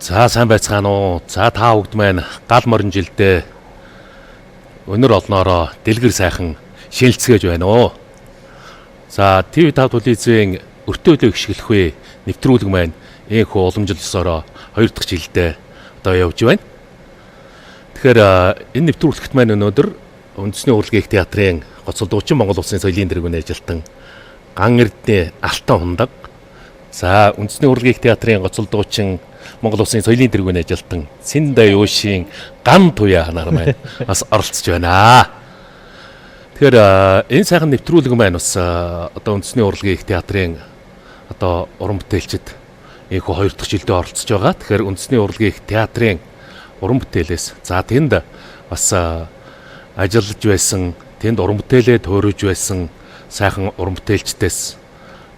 За сайн байцгаана уу. За та бүгд маань гал морин жилдээ өнөр олноороо дэлгэр сайхан шинэлцгээж байна уу. За TV5 телевизийн өртөөлөө гიშгэлэх вэ нэвтрүүлэг маань энхүү уламжлалсороо 2 дахь жилдээ одоо явж байна. Тэгэхээр энэ нэвтрүүлэгт маань өнөөдөр үндэсний урлагийн их театрын гоцол дуучин Монгол Улсын соёлын тэргүүний ажилтан Ган Эрдэнэ Алтан Хундаг. За үндэсний урлагийн их театрын гоцол дуучин Монгол Улсын соёлын тэргүүний ажилтан Синда Юушийн Ган Туяа нар маань бас оролцож байна. Тэгэхээр энэ сайхан нэвтрүүлэг маань бас одоо үндэсний урлагийн их театрын одоо уран бүтээлчд энэхүү 2 дахь жилдээ оролцож байгаа. Тэгэхээр үндэсний урлагийн их театрын уран бүтээлээс за тэнд бас ажиллаж байсан, тэнд уран бүтээлээ төөрөж байсан сайхан уран бүтээлчдээс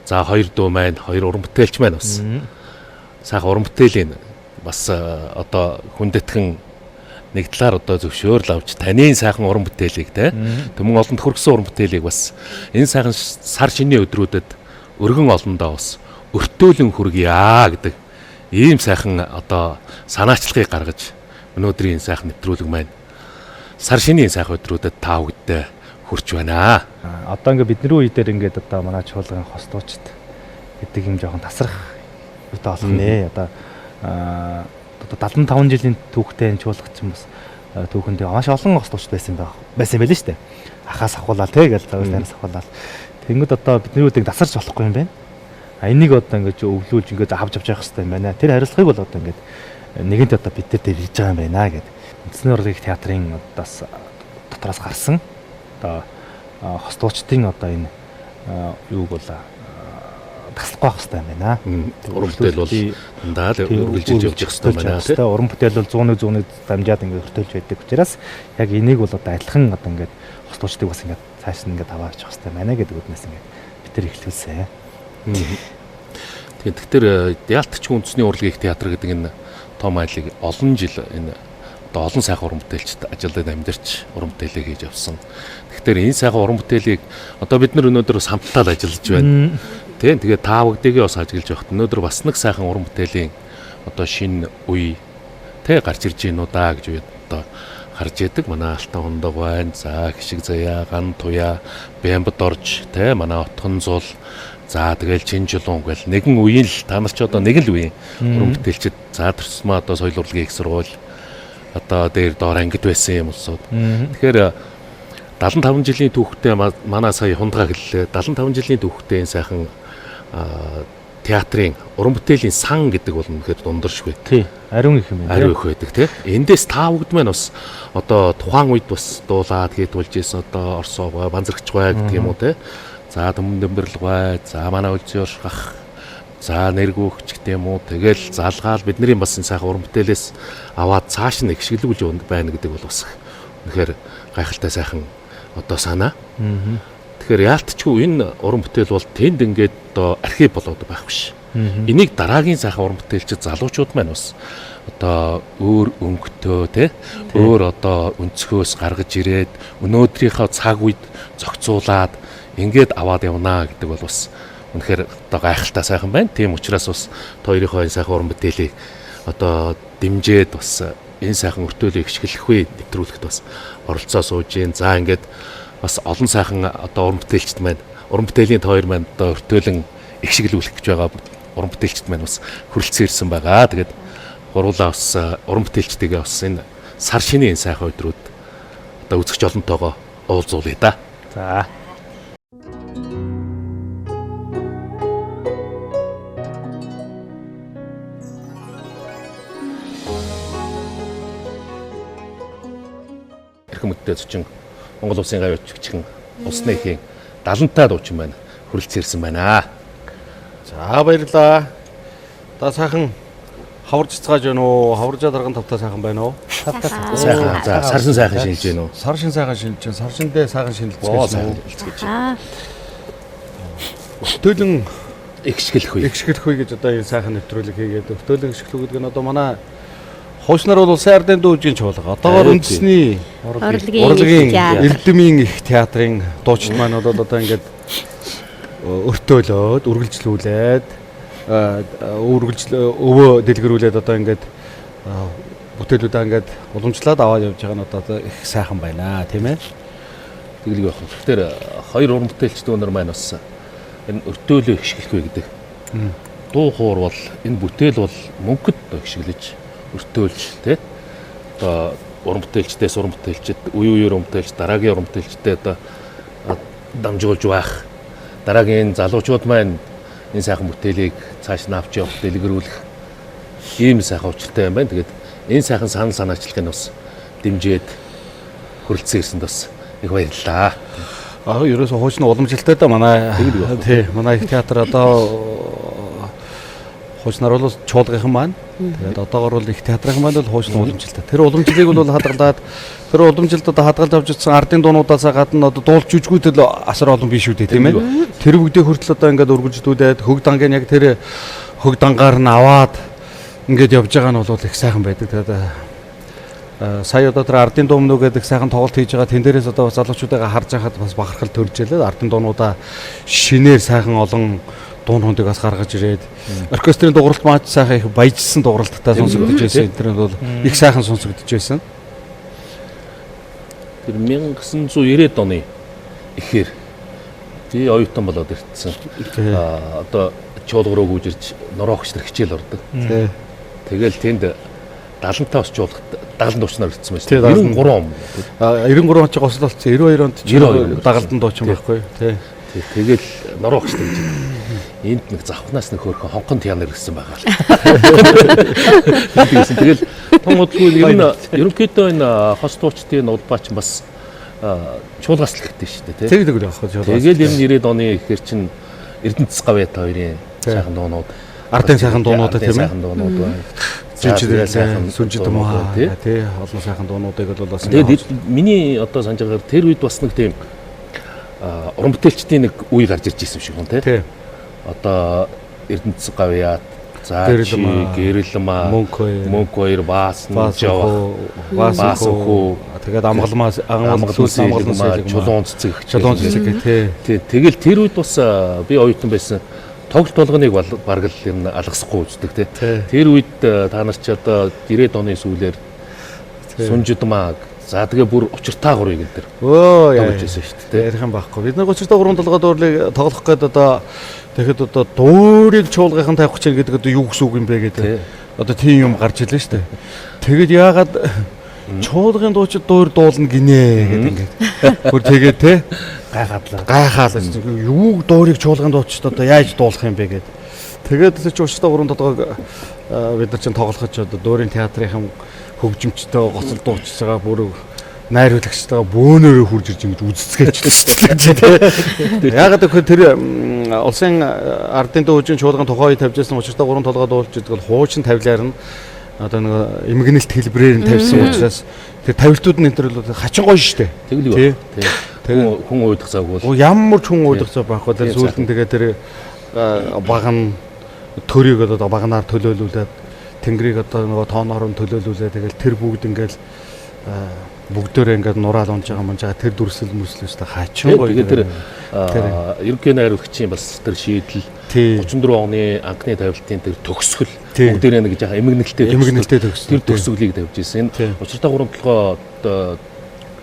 за 2 дуу маань, 2 уран бүтээлч маань бас сайхан уран бүтээлийн бас одоо хүндэтгэн нэг талаар одоо зөвшөөрөл авч таны сайхан уран бүтээлийг те түмэн олонд хүргэсэн уран бүтээлийг бас энэ сайхан сар шинийн өдрүүдэд өргөн олондоо бас өртөөлөн хүргье гэдэг ийм сайхан одоо санаачлагыг гаргаж өнөөдрийн сайхан нэвтрүүлэг маань сар шинийн сайхан өдрүүдэд та бүхэдтэй хүрч байна. Одоо ингээд бидний үе дээр ингээд одоо манай чуулган хостуучд гэдэг юм жоохон тасрах үедээ болох нэ. Одоо 75 жилийн түүхтэй энэ чуулгач юм бас түүхэндээ маш олон хостуучд байсан байл шүү дээ. Ахаас ахуулаад те гэж танаас ахуулаад. Тэнгүүд одоо бидний үеийг тасарч болохгүй юм байна. Энийг одоо ингээд өвлүүлж ингээд авч явах хэрэгтэй юм байна. Тэр хариуцлагыг бол одоо ингээд нэгэнт одоо бид нар дээр хийж байгаа юм байна гэдэг. Үндэсний урлагийн театрын одоос дотроос гарсан одоо хостуучдын одоо энэ юуг бол таслахгүй байх хэрэгтэй юм байна. Уран бүтээл бол дандаа үргэлжилж явж явах хэрэгтэй байна тийм. Уран бүтээл бол 100-ны дамжаад ингээд өртөөлж байдаг учраас яг энийг бол одоо адилхан одоо ингээд хостуучдыг бас ингээд цааш нь ингээд аваач явах хэрэгтэй байна гэдэг үднээс ингээд бид нар эхлүүлсэн. Тэгэхээр Яалтч үндэсний урлагийн их театр гэдэг энэ том айлыг олон жил энэ одоо олон сайхан уран бүтээлчд ажилдаа амьдарч уран бүтээлээ хийж явсан. Тэгэхээр энэ сайхан уран бүтээлийг одоо бид нар өнөөдөр самталтаад ажиллаж байна. Тийм тэгээд та бүгдээгээ бас ажиглаж явахт өнөөдөр бас нэг сайхан уран бүтээлийн одоо шинэ үе тэ гарч ирж гин үү да гэж одоо харж яадаг. Манай Алтан Хундаг байна. За Хишиг Заяа, Ган Туяа, Бямбад орж тэ манай Отгон Зул. За тэгэл Чинжилуун гэл нэгэн үеийн л та нар ч одоо нэг л үеийн уран бүтээлчд за төрсмөө одоо соёл урлагийн их сургууль одоо дээр доор ангид байсан юм улсууд. Тэгэхээр 75 жилийн түүхтэй манай сая Хундгаа хэллээ. 75 жилийн түүхтэй энэ сайхан театрын уран бүтээлийн сан гэдэг бол үнэхээр дундаршгүй. Тий. Ариун их юм байна. Ариун их байдаг тий. Эндээс та бүгд маань бас одоо тухайн үед бас дуулаад хийдүүлж ийсэн одоо Орсоо банзрагч бай гэдэг юм уу тий. За Дөмбөрлөг бай, за манай Үлзий Оршгах, за Нэргүүхч гэдэг юм уу. Тэгэл залгаал бидний бас энэ сайхан уран бүтээлээс аваад цааш нь ихшгэлүүлж байна гэдэг бол бас үнэхээр гайхалтай сайхан одоо санаа. Тэгэхээр яалтчгүй энэ уран бүтээл бол тэнд ингээд одоо архив болоод байх биш. Энийг дараагийн сайхан уран бүтээлчид залуучууд маань бас одоо өөр өнгөтэй те өөр одоо өнцгөөс гаргаж ирээд өнөөдрийнхөө цаг үед зохицуулаад ингээд аваад явнаа гэдэг бол бас үнэхээр одоо гайхалтай сайхан байна. Тийм учраас бас хоёрынхоо энэ сайхан уран бүтээлийг одоо дэмжиж бас энэ сайхан өртөөлийг гიშгэлэх вэ нэвтрүүлэхт бас оролцоо сууж гин. За ингээд бас олон сайхан одоо уран бүтээлчд маань уран бүтээлийн хоёр маань одоо өртөөлөн гიშгэлүүлэх гэж байгаа уран бүтээлчд маань бас хүрэлцэн ирсэн байгаа. Тэгээд гурлаа бас уран бүтээлчдээ бас энэ сар шинийн сайхан өдрүүд одоо үзэгч олонтойгоо уулзуулъя да. За Мэдтэй зочин Монгол Улсын гавьчигчин усны ихийн 70-таа дуучин байна. Хүрэлцэн ирсэн байна. За баярлаа. Та сайхан хаварж цааж байна уу? Хаваржаа дарган тавтаа сайхан байна уу? Сайхан. За саршин сайхан шинж байна уу? Саршин сайхан шинж байна. Саршиндээ сайхан шинэлцгээж. Өртөөлөн Игшгэлэх үе. Игшгэлэх үе гэж одоо энэ сайхан нэвтрүүлэг хийгээд өртөөлөн игшгэлэх гэдэг нь одоо манай Хуучнаар бол Улсын ардын дүүжийн чуулга. Одоогоор үндэсний урлагийн эрдэмийн их театрын дуучид маань бол одоо ингээд өртөөлөөд, үргэлжлүүлээд өвөө дэлгэрүүлээд одоо ингээд бүтээлүүдээ ингээд уламжлаад аваад явж байгаа нь одоо их сайхан байна тийм ээ. Тэглэг явах. Тэгэхээр хоёр уран бүтээлчд өнөр маань бас энэ өртөөлөө хишгэлгүй гэдэг. Дуу хоор бол энэ бүтээл бол мөнгөд хишгэлж өртөөлж тий. Одоо уран бүтээлчдээс уран бүтээлчд, үе үеэр уран бүтээлч, дараагийн уран бүтээлчтэй одоо дамжуулж байх. Дараагийн залуучууд маань энэ сайхан бүтээлийг цааш нь авч явах, дэлгэрүүлэх ийм сайхан учиртай юм байна. Тэгээд энэ сайхан санал санаачлагыг бас дэмжиж хүрэлцэн ирсэнд бас их баярлалаа. Ерөөсөө хуучин уламжилттай да манай тий манай их театр одоо хуучнаар бол чуулгынхан маань тэгээд одоогор бол их театрын маань бол хуучин уламжилттай. Тэр уламжлалыг бол хадгалаад тэр уламжилт одоо хадгалж авч ирсэн ардын дуунуудаас гадна одоо дуулж жүжгүүд л асар олон биш үү тийм ээ. Тэр бүгдийг хүртэл одоо ингээд өргөжлүүлээд хөг дангийн яг тэр хөг дангаар нь аваад ингээд явж байгаа нь бол их сайхан байдаг. Тэгээд сая одоо тэр ардын дуумнуу гэдэг сайхан тоглолт хийж байгаа тэн дээрээс одоо залуучуудаа харж байхад бас бахархал төрж ялээ. Ардын дуунуудаа шинээр сайхан олон дуунуудыг бас гаргаж ирээд оркестрийн дууралт маань сайхан их баяжсан дууралттай сонсогдож байсан. Тэр нь бол их сайхан сонсогдож байсан. Тэр 1990-ад оны ихээр би оюутан болоод ирсэн. Одоо чуулга руу гүйжирч норооч нар хичээл ордог. Тэгэл тэнд 75 бас чуулгад 70 дуучнаар ирсэн байсан. 93 он. 93 он ч госол болсон. 92 онд ч дагалдан дуучин байхгүй. Тэгэл норооч нар гэж. Энд нэг завхнаас нэг хөөрхөн хонкон пиано ирсэн байгаа л. Тэгэл том удалгүй ерөнхийдөө энэ хос дуучдын улбаач бас чуулгаас л ихтэй шүү дээ. Тэгдэг л явах чуулгаас. Тэгэл юм 90-ад оны ихэр чин Эрдэнэс Гавьяат хоёрын сайхан дуунууд, ардын сайхан дуунууд тийм ээ. Сайхан дуунууд байна. Зүнчидэл сайхан сүнжид юм аа тий олон сайхан дуунуудыг бол бас миний одоо санаж байгаагаар тэр үед бас нэг тийм уран бүтээлчдийн нэг үе гарч ирж ирсэн юм шиг байна тий. Одоо Эрдэнэс Гавьяат, Гэрэлмаа, Мөнх хоёр, Баасан, тэгээд амгалмаа чулуун цэцэг тий. Тэгэл тэр үед бас би оюутан байсан. Тоглолт болгоныг бараг л юм алгасахгүй үздэг тий. Тэр үед та нар ч одоо 90-ад оны сүүлээр Сүнжидмаг за тэгээ бүр учиртай гурыг энэ төр тоглож байсан шүү дээ. Ярих юм байхгүй. Бид нэг учиртай гурван толгой дуурлыг тоглох гээд одоо тэгэхэд одоо дуурийг чуулгахын тавих чинь гэдэг одоо юу гэсэн үг юм бэ гэдэг. Одоо тийм юм гарч илээ шүү дээ. Тэгэд яагаад чуулгын дуучид дуур дуулна гинэ гэдэг ингээд. Гүр тэгээд те гайхаалаа. Юу дуурийг чуулгын дуучид одоо яаж дуулах юм бэ гэдэг. Тэгээд ч учиртай гурван толгойг бид нар чинь тоглоход одоо дуурийн театрын хөгжимчтэй гоцол дуучиж байгаа бүр найруулагчтайгаа бөөнөрөө хурж ирж ингэж үзцгээч. Яагаад гэвэл тэр улсын ардын дүүжин чуулган тухай тавьж байсан учиртай гурван толгой дуулж идэг бол хуучин тавилаар нь одоо нэг эмгэнэлт хэлбрээр нь тавьсан учраас тэр тавилтууд нь энэ төр бол хачин гоё шүү дээ. Тэглэг байна. Тэгээ хүн уйдах цаг бол ямар ч хүн уйдах цаг байхгүй. Тэр сүүлд нь тэгээ тэр баган төрийг одоо багнаар төлөөлүүлээд тэнгэрийг одоо нөгөө тооноор нь төлөөлүүлээ. Тэгэл тэр бүгд ингээл бүгдөө ингээд нураал унж байгаа мөн жаа тэр дүрсэл мөслөөстэй хачин гоё. Тэгээд тэр ерөнхий найруулагчийн бас тэр шийдэл 34 оны анхны тавилтын тэр төгсгөл бүгдээрээ нэг жаахан эмгэнэлтэй төгсгөл тэр төгсгөлийг тавьж ирсэн. Учиртай гурван толгой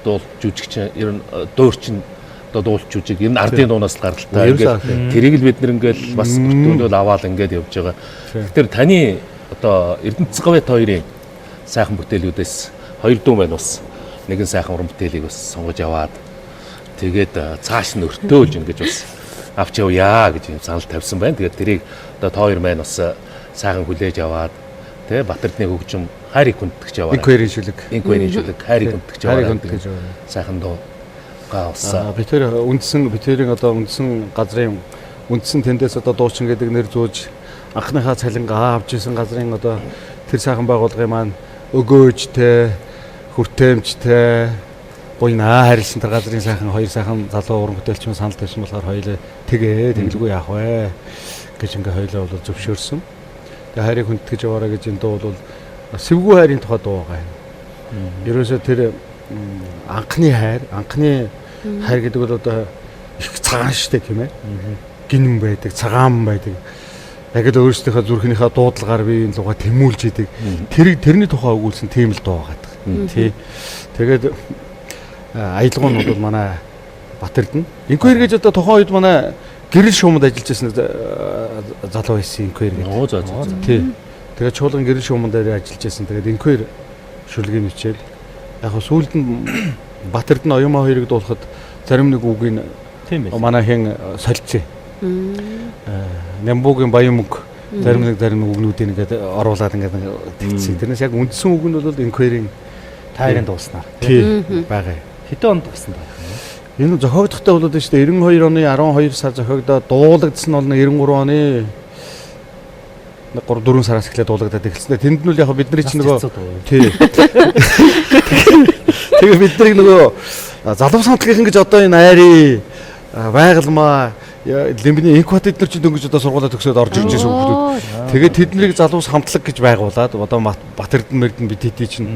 дуул жүжигч ер нь дуурчин одоо дуулж жүжиг ер нь ардын дуунаас гаралтай. Ингээд тэрийг л бид нэр ингээд бас өртөөлөл аваад ингээд явж байгаа. Тэгэхээр таны одоо Эрдэнэс Гавьяат хоёрын сайхан бүтээлүүдээс хоёр дүү байна бас. Нэгэн сайхан уран бүтээлийг бас сонгож аваад тэгээд цааш нь өртөөлж ингэж бас авч явъя гэж юм санал тавьсан байна. Тэгээд тэрийг одоо та хоёр маань бас сайхан хүлээж аваад тий Батэрдны хөгжим хайрыг хүндтгэж яваа. Инквайрийн шүлэг хайрыг хүндтгэж яваа. Сайхан дуу гаасан. Би тэр үндсэн битэрийн одоо үндсэн газрын үндсэн тэндээс одоо дуучин гэдэг нэр зөөж анхныхаа цалингаа авч исэн газрын одоо тэр сайхан байгууллагын маань өгөөжтэй хүртээмжтэй буйнаа харилсан тэр газрын сайхан хоёр сайхан залуу уран бүтээлч маань санал тавьсан болохоор хоёулаа тэгээ тэглгүй яах вэ гэж ингээ хоёулаа бол зөвшөөрсөн. Тэгээ хайрыг хүндтгэж яваараа гэж энэ дуу бол сэвгүй хайрын тухай дуу байгаа юм. Ерөөсөө тэр анхны хайр гэдэг бол одоо их цагаан штэ тийм ээ. Гинэн байдаг, цагаан байдаг. яг л өөрсдийнхөө зүрхнийхээ дуудлагаар би энэ лугаа тэмүүлж идэг. Тэрний тухай өгүүлсэн тийм л дуу байгаа. Тий. Тэгээд аялгуун бол манай Батэрдэн. Инквайр гэж одоо тухайн үед манай гэрэл шуумд ажиллаж байсан залуу байсан инквайр гэдэг. Оо за. Тий. Тэгээд чуулган гэрэл шуумд ажиллаж байсан. Тэгээд инквайр шүлгийн бичээд яг хөө сүүлд нь Батэрдэн оюумаа хоёрыг дуулахад зарим нэг үгийг тийм ээ. Манай хэн солилцсон. Нямбугийн баян мөнгө зарим нэг үгнүүдийг ингээд оруулаад ингээд тэгсэн. Тэрнээс яг үндсэн үг нь бол инквайрийн тайрын дууснаар тий байгаа. хэдэн онд гэсэн байх юм. Энэ зохиогдохтой болоод байна шүү дээ. 92 оны 12 сар зохиогдоод дуулагдсан нь бол 93 оны 3-4 сараас эхлээд дуулагдаад эхэлсэн. Тэнд нь л яг бидний чинь нөгөө тий. Тэгээ бидний нөгөө залуу самтлагийн гэж одоо энэ айри байгалмаа лимбиний инкватед нар ч дөнгөж одоо сургуулаа төгсөөд орж ирж байсан хүмүүс. Тэгээд тэднийг залуу самтлаг гэж байгуулад одоо Батэрдэн мэрдэн бид хэдий чинь.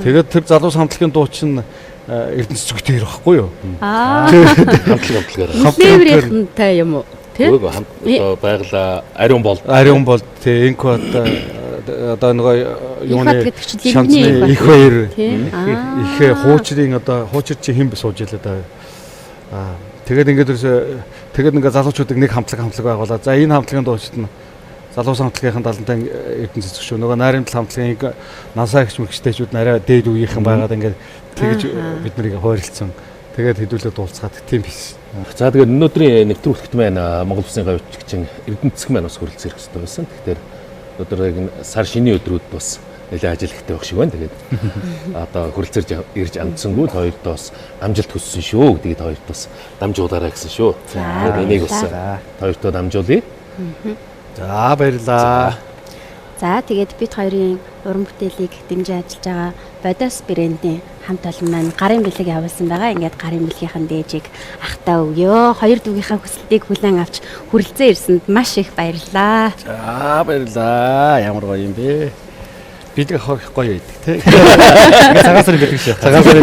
Тэгээд тэр залуу самтлагын дуу чинь Эрдэнэс зүгтээр байхгүй юу? Хамтлагаар. Хамтлагаартай юм уу? Үгүй хамт байгалаа ариун бол тий инкват одоо нөгөө юуны шансны их хоёр их хуучрын одоо хуучир чи хэн сууж илээ да. Тэгээд ингээд залуучуудыг нэг хамтлаг байгуулаад за энэ хамтлагийн дуучид нь залуу самтлагийн 70-тай Эрдэнэс зүг шүү. Нөгөө найрын тал хамтлагийн насаа ихч мэрэгчтэйчүүд нарай дээд үеийнхэн байгаад ингээд тэгэж бид нарыг хойролцсон. Тэгээд хэдүүлээ дуулцгаад тийм биш. За тэгээд өнөөдрийн нэвтрүүлэгт маань Монгол Улсын гавьчигчин Эрдэнэцэг маань бас хүрэлцэх хэрэгтэй байсан. Тэгэхээр өнөөдөр яг сар шинийн өдрүүд бас нэлээд ажил ихтэй байх шиг байна. Тэгээд одоо хүрэлцэрж ирж амжсангүй хоёрт бас амжилт хүссэн шүү гэдгийг хоёрт бас дамжуулаарай гэсэн шүү. Тэгээд энийг бас хоёртоо дамжуулъя. За баярлаа. За тэгээд бид хоёрын уран бүтээлийг дэмжиж ажиллаж байгаа Бодос брэндийн хамт олон маань гарын бэлэг явуулсан байгаа. Ингээд гарын бэлгийнхэн дээжийг ахтаа өгөө. Хоёр дүүгийнхаа хүсэлтийг хүлээн авч хүрэлцэн ирсэнд маш их баярлалаа. За баярлаа. Ямар гоё юм бэ? Бэлэг хойх гоё байдаг тий. Цагаасаар бэлэг шээ. Цагаасаар.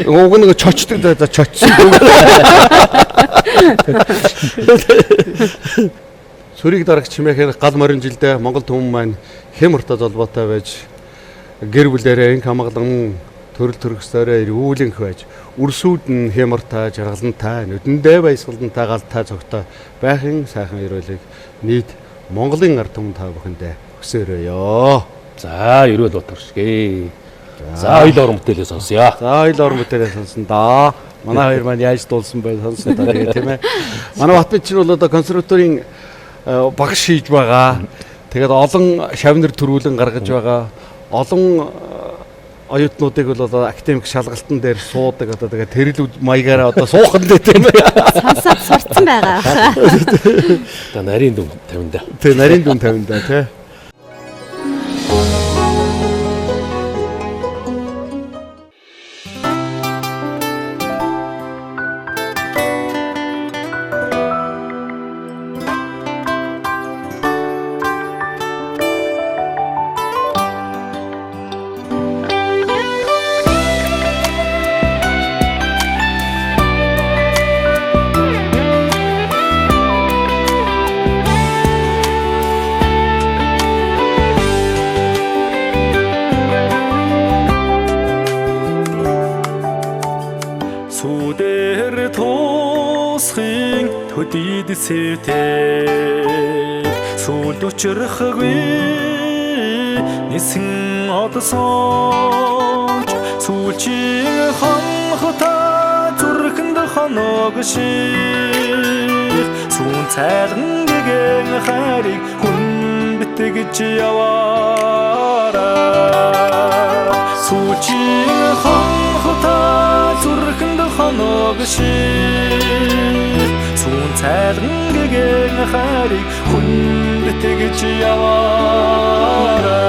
Уг нэг чочдөг да чочсон. Сүрийг дарагч хэмээх гал морин жилдээ Монгол түмэн маань хэм уртаа золбоотой байж гэр бүлээрээ инх хамгаалan төрөл төрөсөөрөө эргүүлэнх байж үрсүүд нь хэм уртаа жаргалантай нүдэндээ баясгалантай галтай цогтой байхын сайхан өрөөлийг нийт Монголын ард түмэн та бүхэндээ өсөөрөөё. За эрүүл утгаршгүй. За хоёул уран бүтээлээ сонсъё. За хоёул уран бүтээлээ сонсон да. Манай хоёр маань яаж дуулсан бай сонсон даа тийм ээ. Манай Батбад чинь бол одоо консерваторийн багш хийж байгаа. Тэгээд олон шавнар төрүүлэн гаргаж байгаа. Олон оюутнуудыг бол академик шалгалтын дээр суудаг одоо тэгээд тэрл маягаараа одоо суухан дээ тийм ээ. Сонсоод сурцсан байгаа. Одоо нарийн дүн 50 да. Тэ нарийн дүн 50 да тий. Сүдэр тусхын төдийд сэвтэй сүлд учрахгүй нисэн одсооч сүлчийн хонхота зүрхэнд хоног шиг сүүн цайлган гэгэн хайрыг хүн битгэж яваарай сүлчийн хонхота зүрхэнд хоног шиг сүүн цайлган гэгэн хайрыг хүн битгэж яваарай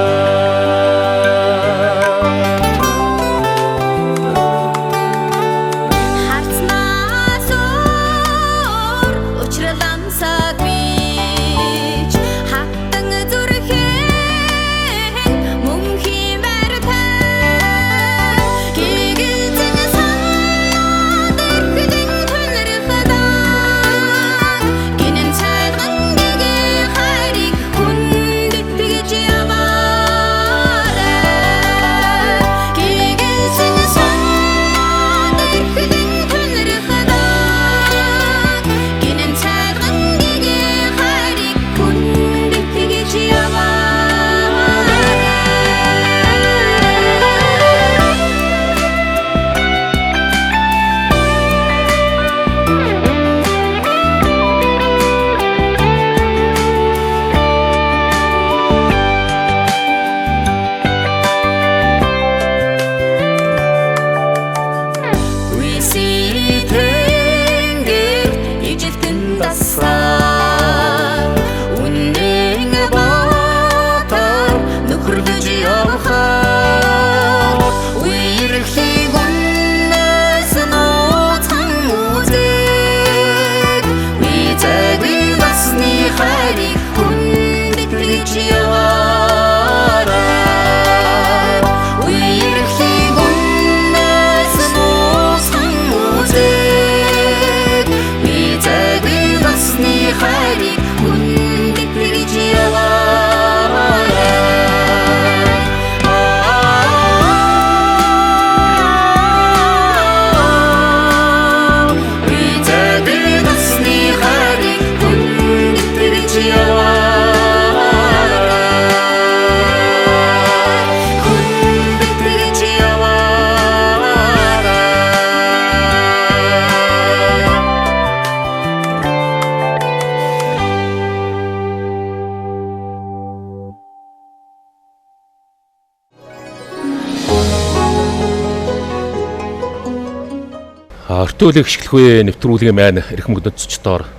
Өртөөлийг эхлэхгүй нэвтрүүлгийн маань эрх мөгдөд зочдоор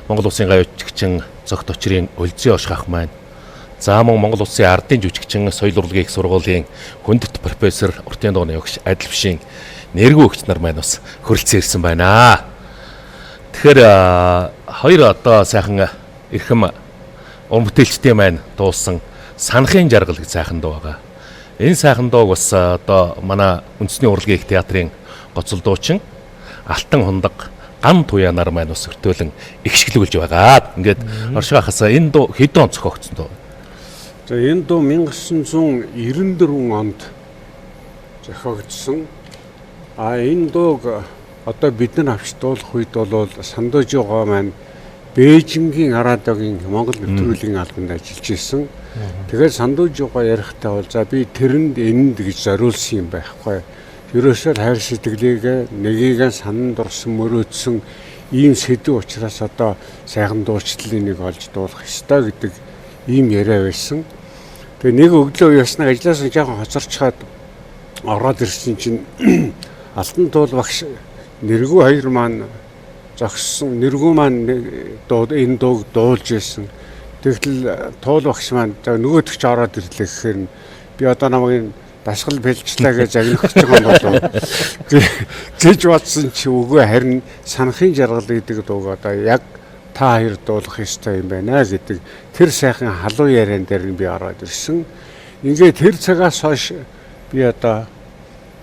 Монгол Улсын гавьчигчин зогт очрын Өлзий Ошгах маань за мөн Монгол Улсын ардын жүжигчин соёл урлагийн их сургуулийн хүндэт профессор уртын дууны өгч Адил Бишийн нэргүй өгч нар маань бас хөрөлцөн ирсэн байна. Тэгэхээр хоёр одоо сайхан эрхэм уран бүтээлчдийн маань дуулсан Санахын жаргал гэж сайхан дуу байгаа. Энэ сайхан дууг бас одоо манай үндэсний урлагийн их театрын гоцол дуучин Алтан хундаг ган туяа нар маань бас өртөөлөн ихшгэлүүлж байгаа. Ингээд оршихоо хасаа энэ дуу хэдэн он зохиогдсон дуу. За энэ дуу 1994 онд зохиогдсон. Энэ дууг одоо бид нар авч дуулах үед бол Сандуужгаа маань Бээжингийн радиогийн Монгол нэвтрүүлгийн албанд ажиллаж исэн. Тэгээд Сандуужгаа ярихдаа бол за би тэрэнд энэнд гэж зориулсан юм байхгүй. Ерөөсөө хайр сэтгэлийг нэгийг санан дурсан мөрөөдсөн ийм сэдв учраас одоо сайхан дуучлалын нэг олж дуулах ёстой гэдэг ийм яриа байсан. Тэгээ нэг өглөө яснаа ажлаас нь жоохон хоцорчхаад ороод ирсэн чинь Алтан туул багш нэргүй хоёр маань зогссон. Нэргүй маань энэ дууг дуулж байсан. Тэгтэл туул багш маань нөгөөдөгч ороод ирлээ гэхээр би одоо намайг дасгал бэлжлээ гэж загнах гэж байгаа юм болов. Зэж бодсон чи үгүй харин Санахын жаргал гэдэг дууг одоо яг та хоёр дуулах ёстой юм байна гэдэг тэр сайхан халуун яриан дээр би ороод ирсэн. Ингээд тэр цагаас хойш би одоо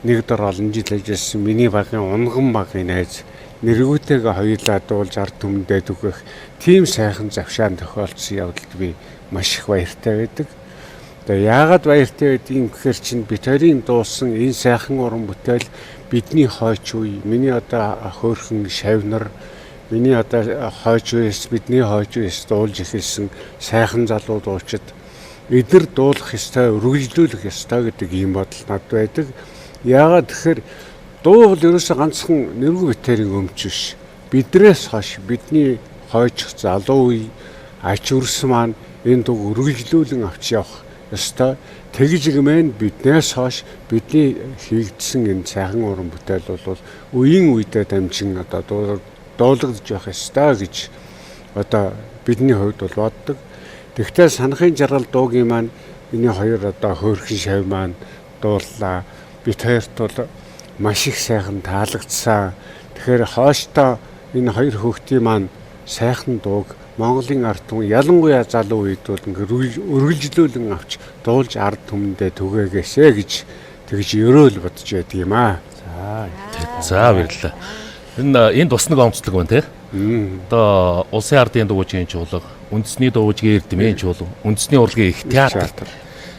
нэг дор олон жил ажилласан миний багийн унган багийн найз нэргүүтэйгээ хоёулаа дуулж ард түмэндээ түгэх тийм сайхан завшаан тохиолдсон явдалд би маш их баяртай байдаг. Тэгээ яагаад баяртай байдгийг гэхээр чинь бид хоёрын дуулсан энэ сайхан уран бүтээл бидний хойч үе, миний одоо хөөрхөн шавнар, миний одоо хойч үеэс бидний хойч үеэс дуулж эхэлсэн сайхан залуу дуучид эдгээр дуулах ёстой, үргэлжлүүлэх ёстой гэдэг ийм бодол надад байдаг. Яагаад тэгэхээр дуу бол ерөөсөө ганцхан нэргүй битэрийн өмч биш. Бидрээс хойш бидний хойч залуу үе ач үрс маань энэ дууг үргэлжлүүлэн авч явах ёстой. Тэгж гэмээр биднээс хойш бидний хийгдсэн энэ сайхан уран бүтээл бол үеийн үедээ дамжин одоо дуулагдж явах ёстой гэж одоо бидний хувьд бол боддог. Тэгвэл Санахын жаргал дуугийн маань миний хоёр одоо хөөрхөн шав маань дууллаа. Бид хоёрт бол маш их сайхан таалагдсан. Тэгэхээр хойштоо энэ хоёр хүүхдийн маань сайхан дууг Монголын ард түмэн ялангуяа залуу үед бол үргэлжлүүлэн авч дуулж ард түмэндээ түгээгээсэ гэж тэгж өрөөл бодож байдаг юм аа. За баярлалаа. Энд бас нэг онцлог байна те. Одоо улсын ардын дуугийн чуулга, үндэсний дуугийн эрдэмийн чуулга, үндэсний урлагийн их театр.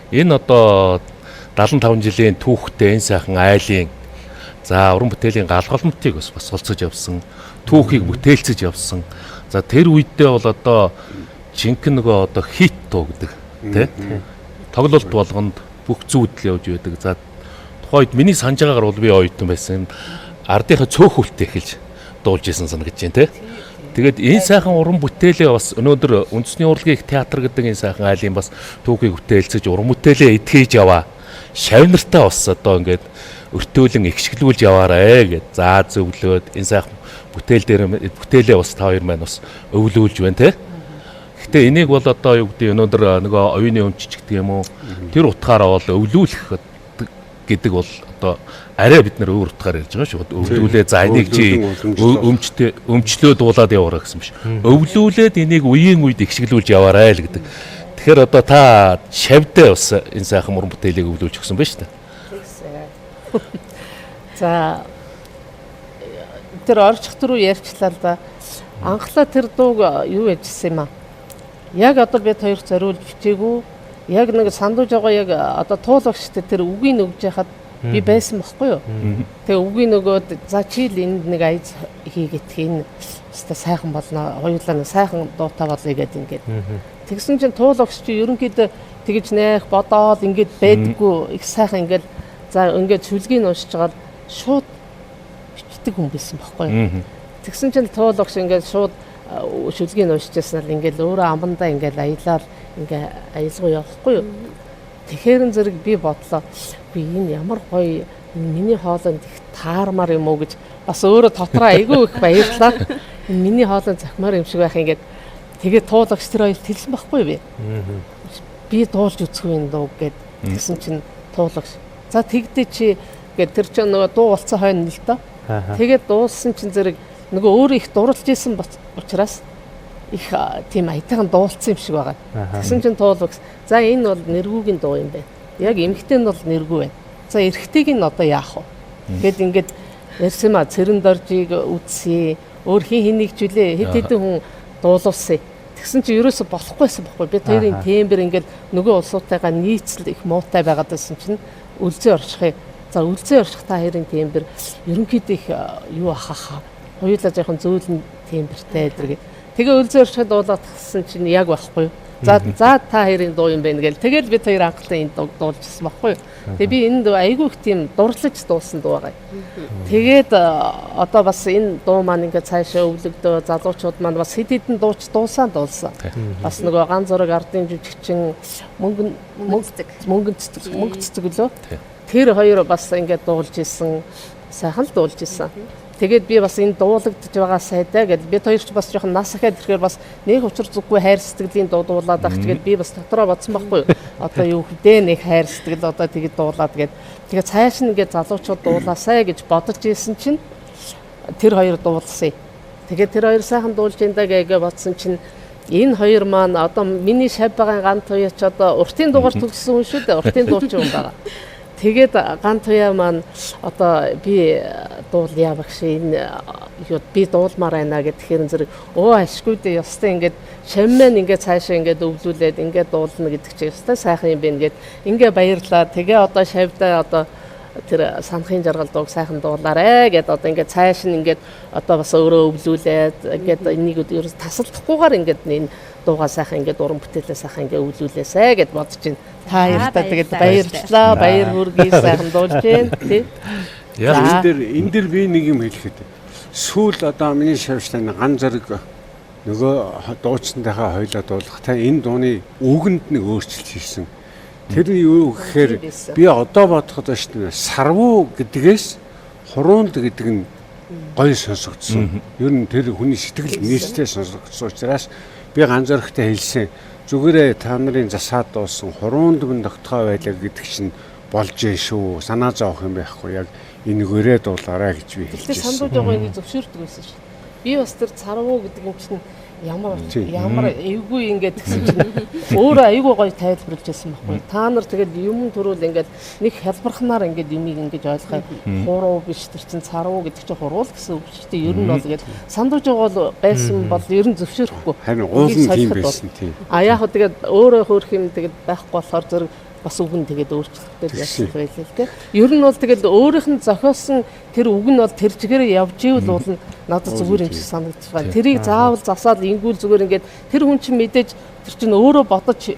Энэ одоо 75 жилийн түүхтэй энэ сайхан айлын за уран бүтээлийн галгалмтыг бас олцож явсан, түүхийг бүтээлцэж явсан. За тэр үедээ бол одоо жинхэнэ нөгөө одоо хит дуу гэдэг тий. Тоглолт болгонд бүх зүйдэл явж байдаг. За тухайд миний санаж байгаагаар бол би оюутан байсан. Ардынхаа цөөх үлтээ эхэлж дуулж исэн санагдаж байна тий. Тэгээд энэ сайхан уран бүтээлээ бас өнөөдөр үндэсний урлагийн их театр гэдэг энэ сайхан айлын бас түүхийг бүтээлцэж уран бүтээлээ эдгэж яваа. Шавнартаа бас одоо ингээд өртөөлөн ихшгэлүүлж яваарэ гэд заа зөвлөөд энэ сайхан бүтээлээ бас та хоёр маань бас өвлүүлж байна те. Гэхдээ энийг бол одоо юу гэдэг өнөөдөр нөгөө оюуны өмчч гэдэг юм уу тэр утгаараа бол өвлүүлэх гэдэг бол одоо арай бид нар өөр утгаар ярьж байгаа шүү. Өвлүүлээ за энийг чи өмчлөө дуулаад яваараа гэсэн биш. Өвлүүлээд энийг үеийн үед ихшгэлүүлж яваарэ л гэдэг. Тэгэхээр одоо та шавьдаа бас энэ сайхан уран бүтээлийг өвлүүлж өгсөн байна шүү дээ. За тэр орчих түрүү ярьчлаа л да. Анхлаа тэр дууг юу яжсэн юм аа. Яг одоо бид хоёр зориулж бичээгүй. Яг нэг сандууж байгаа яг одоо туулагчтай тэр үгийг өгж яхад би байсан бохгүй юу. Тэгээ үгийг нөгөөд за чи л энд нэг аяз хийгээд энэ өстой сайхан болно. Хоёулаа нэг сайхан дуутай болъё гэдэг ингээд. Тэгсэн чинь туулагч чи ерөнхийдөө тэгж нэх бодоод ингээд байдаггүй их сайхан ингээд за ингээд сүлгийг уншиж байгаа шууд бичдэг хүн байсан бохгүй юу. Тэгсэн чинь туулагч ингээд шууд шүлгийг уншижсэн л ингээд өөрөө амандаа ингээд аялал ингээ аялгуу явахгүй юу. Тэгэхээр зэрэг би бодлоо. Би энэ ямар гоё миний хоолойнд их таармаар юм уу гэж бас өөрөө дотроо айгүй их баярлаа. Энэ миний хоолой захимаар юм шиг байх ингээд тэгээд туулагч тэр хоёр тэлсэн байхгүй би. Би дуулж үзэх юм дуу гэд тэгсэн чинь туулагч. За тэгдэ чи гэд тэр чинь нөгөө дуу болцсон хойно л доо. Тэгээд дуулсан чинь зэрэг нөгөө өөрөө их дурлж исэн учраас их тийм аятайхан дуулсан юм шиг байгаа. Тэгсэн чинь туулагч. За энэ бол нэргүүгийн дуу юм байна. Яг эмэгтэй нь бол нэргүй байна. За эрэгтэйг нь одоо яах вэ? Гэт ингээд ярьсан ма цэрэн доржийг үзье. Өөр хин хэнийг ч үлээ хэд хэдэн хүн дуулуулсан. Тэгсэн чи ерөөсө болохгүйсэн байхгүй. Бид хоёрын тембэр ингээд нөгөө улсуудтайгаа нийцэл их муутай байгаад байсан чинь үлзий орчихъя. За үлзий орчих та хоёрын тембэр ерөнхийдөө их юу ахаа. Хоёулаа жоохон зөөлөн тембэртэй гэдэг. Тэгээ үлзий орчиход дуулаад тгсэн чинь яг байхгүй. За та хоёрын дуу юм байна гэл. Тэгэл бид хоёр анхлаа энэ дуу дуулжсэн байхгүй. Тэгээ би энэ дуу айгүй их тийм дурлаж дуусан дуу байгаа. Тэгээд одоо бас энэ дуу маань ингээд цаашаа өвлөгдөө залуучууд маань бас хэд хэдэн дууч дуулсан. Бас нөгөө ганц зураг ардын жүжигчин мөнгөн цэцэг лөө. Тэр хоёр бас ингээд дуулж исэн. Сайхан л дуулж исэн. Тэгээд би бас энэ дуулагдж байгаа сайдаа гэдээ бид хоёр ч бас жоохон нас ахаад ирэхээр бас нэг учир зүггүй хайр сэтгэлийн дуу дуулаад ах тэгээд би бас дотроо бодсон байхгүй юу. Одоо юу хөдөө нэг хайр сэтгэл одоо тэгээд дуулаад тэгээд цааш нь ингээд залуучууд дуулаасай гэж бодож ийсэн чинь тэр хоёр дуулсан. Тэгээд тэр хоёр сайхан дуулж энэ гээ бодсон чинь энэ хоёр маань одоо миний шав байгаа гант туяа ч одоо уртын дугаар төгссөн хүн шүү дээ. Уртын дуучин хүн байгаа. Тэгээд гант туяа маань одоо би дуулъя багш энэ юу би дуулмаар байна гэхээр зэрэг ашгүй дээ ёстой ингээд шаммэн ингээд цаашаа ингээд өвлүүлээд ингээд дуулна гэдэг чинь ёстой сайхан юм байна гэд ингээд баярлаа. Тэгээ одоо шавьдаа одоо тэр санахын жаргал дууг сайхан дуулаарэ гэд одоо ингээд цааш нь ингээд одоо бас өөрөө өвлүүлээд ингээд энийг ерөөс тасалдахгүйгээр ингээд энэ дуугаа сайхан ингээд уран бүтээлээ сайхан ингээд өвлүүлээсэ гэд бодож байна. Та хоёртаа тэгээд баярлалаа. Баяр хүргэе сайхан дуулж байна тий. Яа энэ дэр би нэг юм хэлэхэд сүүл одоо миний шавьчтай ганц зэрэг нөгөө дуучсантайхаа хойлоо дуулах та энэ дууны үгэнд нэг өөрчлөлт хийсэн. Тэр юу гэхээр би одоо бодоход байна шүү дээ. Сарвуу гэдгээс хуруунд гэдэг нь гоё сонсогдсон. Ер нь тэр хүний сэтгэл нийцтэй сонсогдсон учраас би ганц зөрөгтэй хэлсэн. Зүгээрээ та нарын засаад дуусан хуруунд мөн тогтгоо байлаа гэдэг чинь болж шүү. Санаа зовох юм байхгүй. Яг энэгээрээ дуулаарай гэж би хэлчихсэн. Тэр сандууж байгаа нэг зөвшөөрдөг байсан шүү. Би бас тэр царвуу гэдэг юм чинь ямар эвгүй ингээд гэсэн чинь өөрөө айгүй гоё тайлбарлаж байсан байхгүй. Та нар тэгээд юм төрүүл ингээд нэг хялбархнаар ингээд юмыг ингээд ойлгохыг хуруу биш тэр чинь царвуу гэдэг чинь хуруул гэсэн үг шүү дээ. Ер нь бол ингээд сандууж байгаа байсан бол ер нь зөвшөөрөхгүй. Харин уул нь тийм байсан тийм. Яг хөө тэгээд өөрөө хөөх юм тэгээд байхгүй болохоор зэрэг бас үг нь тэгээд өөрчлөлттэй яасан байлээ л дээ. Ер нь бол тэгээд өөрийнх нь зохиосон тэр үг нь бол тэр чигээрээ явж ивэл бол надад зүгээр юм шиг санагдаж байна. Тэрийг заавал засаад ингүүл зүгээр ингээд тэр хүн чинь мэдээж тэр чинь өөрөө бодож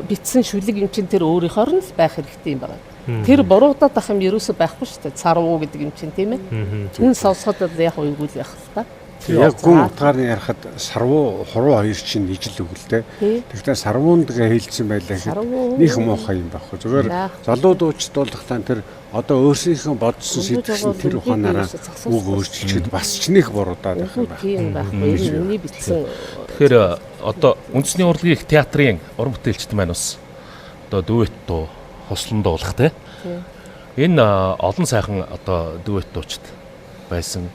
битсэн шүлэг юм чинь тэр өөрийнхоор нь л байх хэрэгтэй юм байна. Тэр буруудаад ах юм ерөөсөө байхгүй шүү дээ. Царвуу гэдэг юм чинь тийм ээ. Хүн сонсоход яг ингүүл байх л та. Яг гүн утгаар нь ярихад сарвуу хуруу хоёр чинь ижил үг л дээ. Тэгвэл сарвуунд гээ хэлсэн байлаа гэхэд нэг муухай юм байхгүй. Зүгээр залуу дуучид дуулахтаа тэр одоо өөрсдийнхөө бодсон сэтгэл тэр ухаанаараа үг өөрчилчихэд бас ч нэг буруудаад байх юм байна. Миний битсэн. Тэгэхээр одоо үндэсний урлагийн их театрын уран бүтээлчд маань бас одоо дуэт дуу хослон дуулах те. Энэ олон сайхан одоо дуэт дуучид байсан.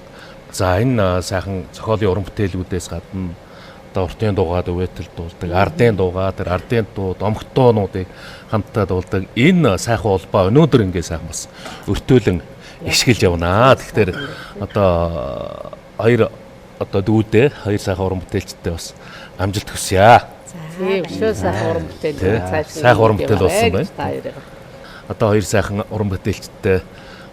За энэ сайхан зохиолын уран бүтээлүүдээс гадна одоо уртын дуугаа дуэтэл дуулдаг, ардын дуугаа тэр ардын дуу домогтоонуудыг хамтдаа дуулдаг. Энэ сайхан улбаа өнөөдөр ингээ сайхан бас өртөөлөн ишгэлж явнаа. Тэгэхээр одоо хоёр одоо дүүдээ хоёр сайхан уран бүтээлчтэй бас амжилт хүсье. Тийм шүү сайхан уран бүтээл цааш сайхан уран бүтээл болсон байна. Одоо хоёр сайхан уран бүтээлчтэй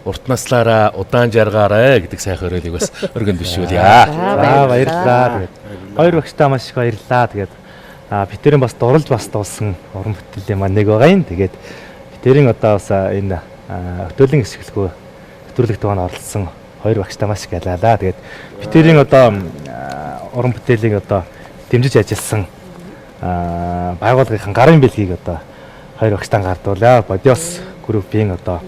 урт наслаараа удаан жаргаарай гэдэг сайхан өрөөлийг бас өргөнд бишүүлье. За баярлалаа. Хоёр багштай маш их баярлалаа. Тэгээд битэрийн бас дурлж бас дуулсан уран бүтээлийн маань нэг байгаа юм. Тэгээд битэрийн одоо бас энэ хөтөлбөрийн хэсэглэгүй нэвтрүүлэгт маань оролцсон хоёр багштай маш их ялалаа. Тэгээд битэрийн одоо уран бүтээлийн одоо дэмжиж ажилласан байгууллагын гарын бэлгийг одоо хоёр багштай гардуулаа. Бодиос группийн одоо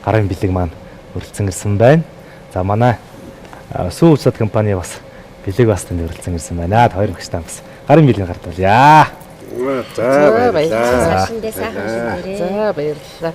гарын бэлэг маань өрөлцөн ирсэн байна. За манай сүү усад компани бас бэлэг бас тэнд өрөлдсөн ирсэн байна. Хоёр багштаа бас гарын бэлэг гартуулъя. За баярлалаа. Сайшиндээ сайхан шүнээрээ. За баярлалаа.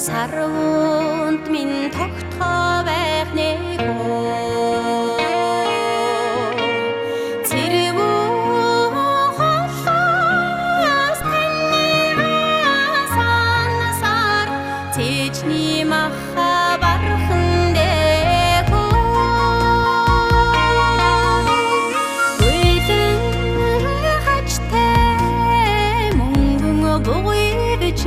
Сарвунд минь тогтхоо байх нэг оо цэрвүү холоос таньгаа санасаар тэжний маха бархан дэхөө үеийн хачтай мөнгөн бугуйч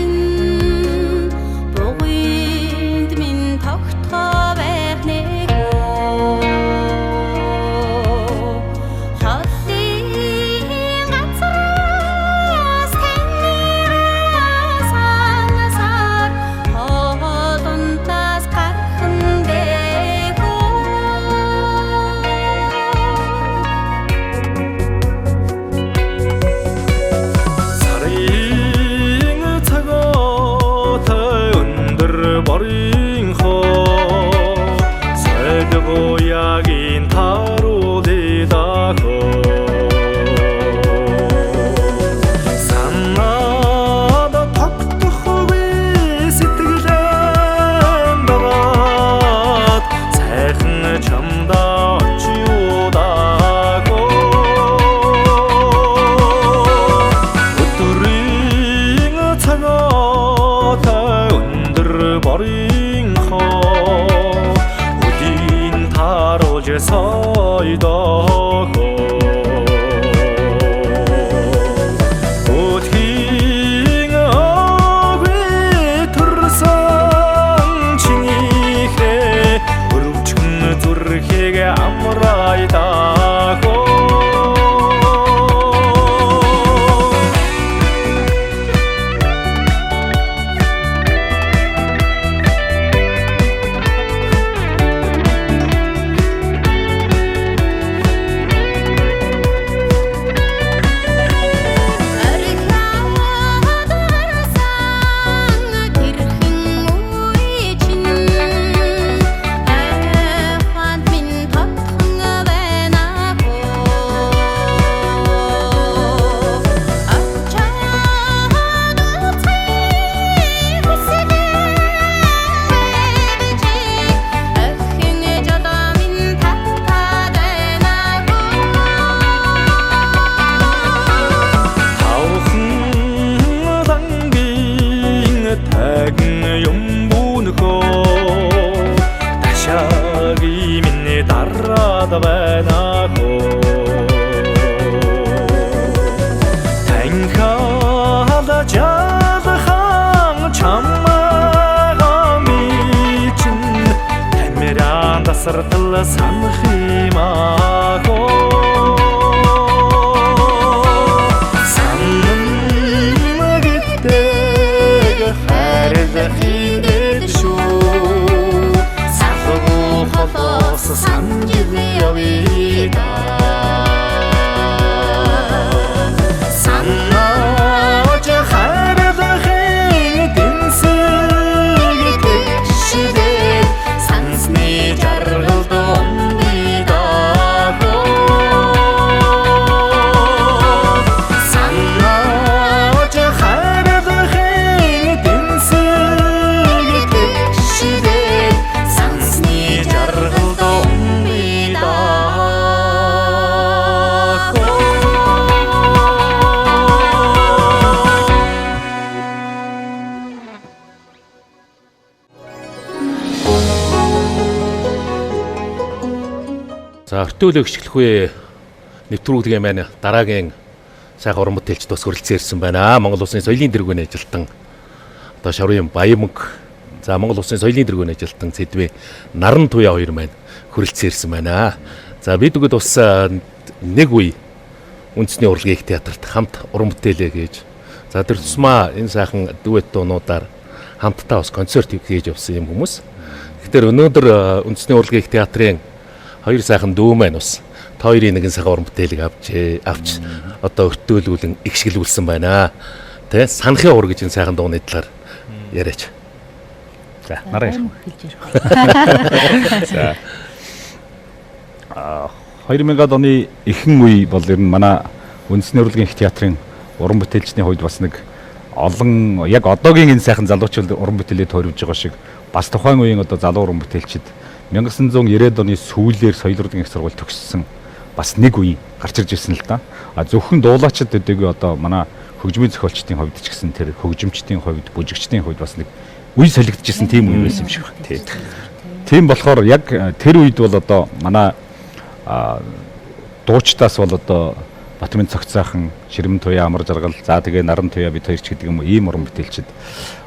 Сартал санхимаго санмагтэг харилахидэд шүү сахуу холоос санживявида саннаж харилахин дэнсэг тэгшдэ сансны За өртөөлөг эхлэх үе нэвтрүүлгээ маань дараагийн сайхан уран бүтээлчд бас хүрэлцэн ирсэн байна. Монгол Улсын соёлын тэргүүний ажилтан одоо Шаврын Баямг, за Монгол Улсын соёлын тэргүүний ажилтан Цэдвэ Наран Туяа хоёр маань хүрэлцэн ирсэн байна. За бид бүгд бас нэг үе үндэсний урлагийн их театрт хамт уран бүтээлээ хийж, за тэр тусмаа энэ сайхан дуэт дуунуудаар хамтдаа бас концерт хийж явсан юм хүмүүс. Тэгэхээр өнөөдөр үндэсний урлагийн их театрын хоёр сайхан дүү маань бас та хоёрын нэгэн сайхан уран бүтээлийг авч одоо өртөөлүүлэн игшгэлүүлсэн байна. Тэ санахын ур гэж энэ сайхан дууны талаар яриач. За нараа. За 2000-ад оны ихэнх үе бол ер нь манай үндэсний урлагийн их театрын уран бүтээлчдийн хувьд бас нэг олон яг одоогийн энэ сайхан залуучууд уран бүтээлээ тойрвж байгаа шиг бас тухайн үеийн одоо залуу уран бүтээлчид 1990-ад оны сүүлээр соёл урлагийн их сургууль төгссөн бас нэг үе гарч ирж ирсэн л да. Зөвхөн дуулаачид өдөөгүй одоо манай хөгжмийн зохиолчдын хувьд ч гэсэн тэр хөгжимчдийн хувьд, бүжигчдийн хувьд бас нэг үе солигдчихсэн тийм үе байсан юм шиг байна. Тийм болохоор яг тэр үед бол одоо манай дуучтаас бол одоо Батмын цогцоохон, Ширмэн Туяа, Амар Жаргал, за тэгээ Наран Туяа бид хоёр ч гэдэг юм уу ийм уран бүтээлчид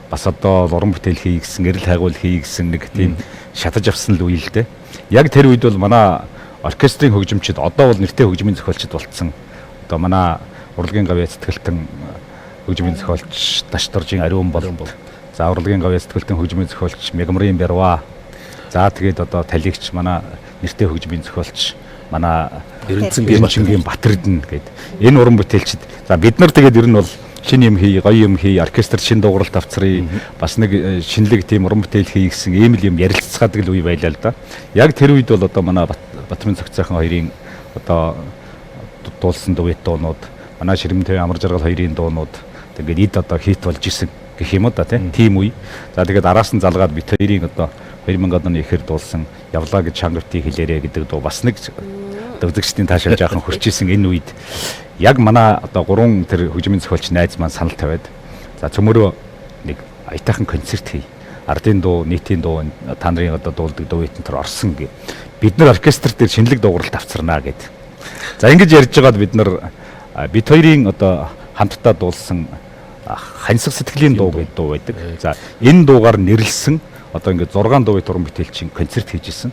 бас одоо уран бүтээл хий гэсэн, эрэл хайгуул хий гэсэн нэг тийм шатаж авсан л үе л дээ. Яг тэр үед бол манай оркестрийн хөгжимчид одоо бол нэртэй хөгжмийн зохиолчд болцсон. Одоо манай урлагийн гавьяа сэтгэлтэн хөгжмийн зохиолч Дашторжийн Ариун бол. За урлагийн гавьяа сэтгэлтэн хөгжмийн зохиолч Мегмарын Бярва. За тэгээд одоо талигч манай нэртэй хөгжмийн зохиолч манай Эрдэнэгийн Батэрдэн гээд энэ уран бүтээлчид. За бид нар тэгээд ер нь бол шинэ юм хий, гоё юм хий, оркестр шин дууралт авцрыг бас нэг шинэлэг тийм уран бүтээл хий гэсэн ийм л юм ярилццаадаг л үе байлаа л да. Яг тэр үед бол одоо манай Батмын цогцоохон хоёрын одоо дуулсан дуэт дуунууд, манай Ширмэн Туяа, Амар Жаргал хоёрын дуунууд тэгээд эд одоо хит болж исэн гэх юм уу да тийм үе. За тэгээд араас нь залгаад бит хоёрын одоо 2000-ад оны ихэр дуулсан явлаа гэж чангавтыг хэлээрэ гэдэг дуу бас нэг дөвдөгчдийн таашаал жаахан хурцсэн энэ үед яг манай одоо 3 тэр хөгжмийн зохиолч найз маань санал тавиад за цөмөрөө нэг аятайхан концерт хий. Ардын дуу, нийтийн дуу та нарын одоо дуулдаг дуэтэн төр орсон гэ. Бид нар оркестр дээр шинэлэг дууралт авцарнаа гэд. За ингэж ярьж байгаад бид хоёрын одоо хамтдаа дуулсан хансаг сэтгэлийн дуу гэдэг дуу байдаг. За энэ дуугаар нэрлсэн одоо ингээд 6 дуэт уран бүтээлчин концерт хийж исэн.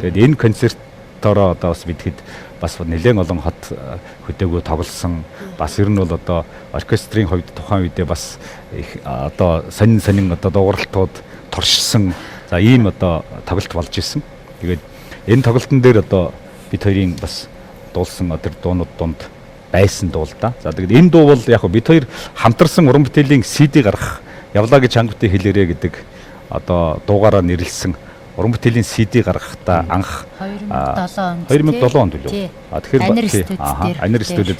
Тэгээд энэ концертоор одоо бас бидэд бас нэлээд олон хот хөдөөгөө тоглосон. Бас ер нь бол одоо оркестрийн хувьд тухайн үедээ бас их одоо сонин одоо дууралтууд туршсан. За ийм одоо тоглолт болж исэн. Тэгээд энэ тоглолтын дээр одоо бид хоёрын бас дуулсан тэр дуунууд донд байсан дуу л да. За тэгээд энэ дуу бол яг бид хоёр хамтарсан уран бүтээлийн CD гаргах явлаа гэж чангавтыг хэлээрэ гэдэг одоо дуугаараа нэрлсэн уран бүтээлийн CD гаргахдаа анх 2007 онд үлээ. Тэгэхээр Анир студид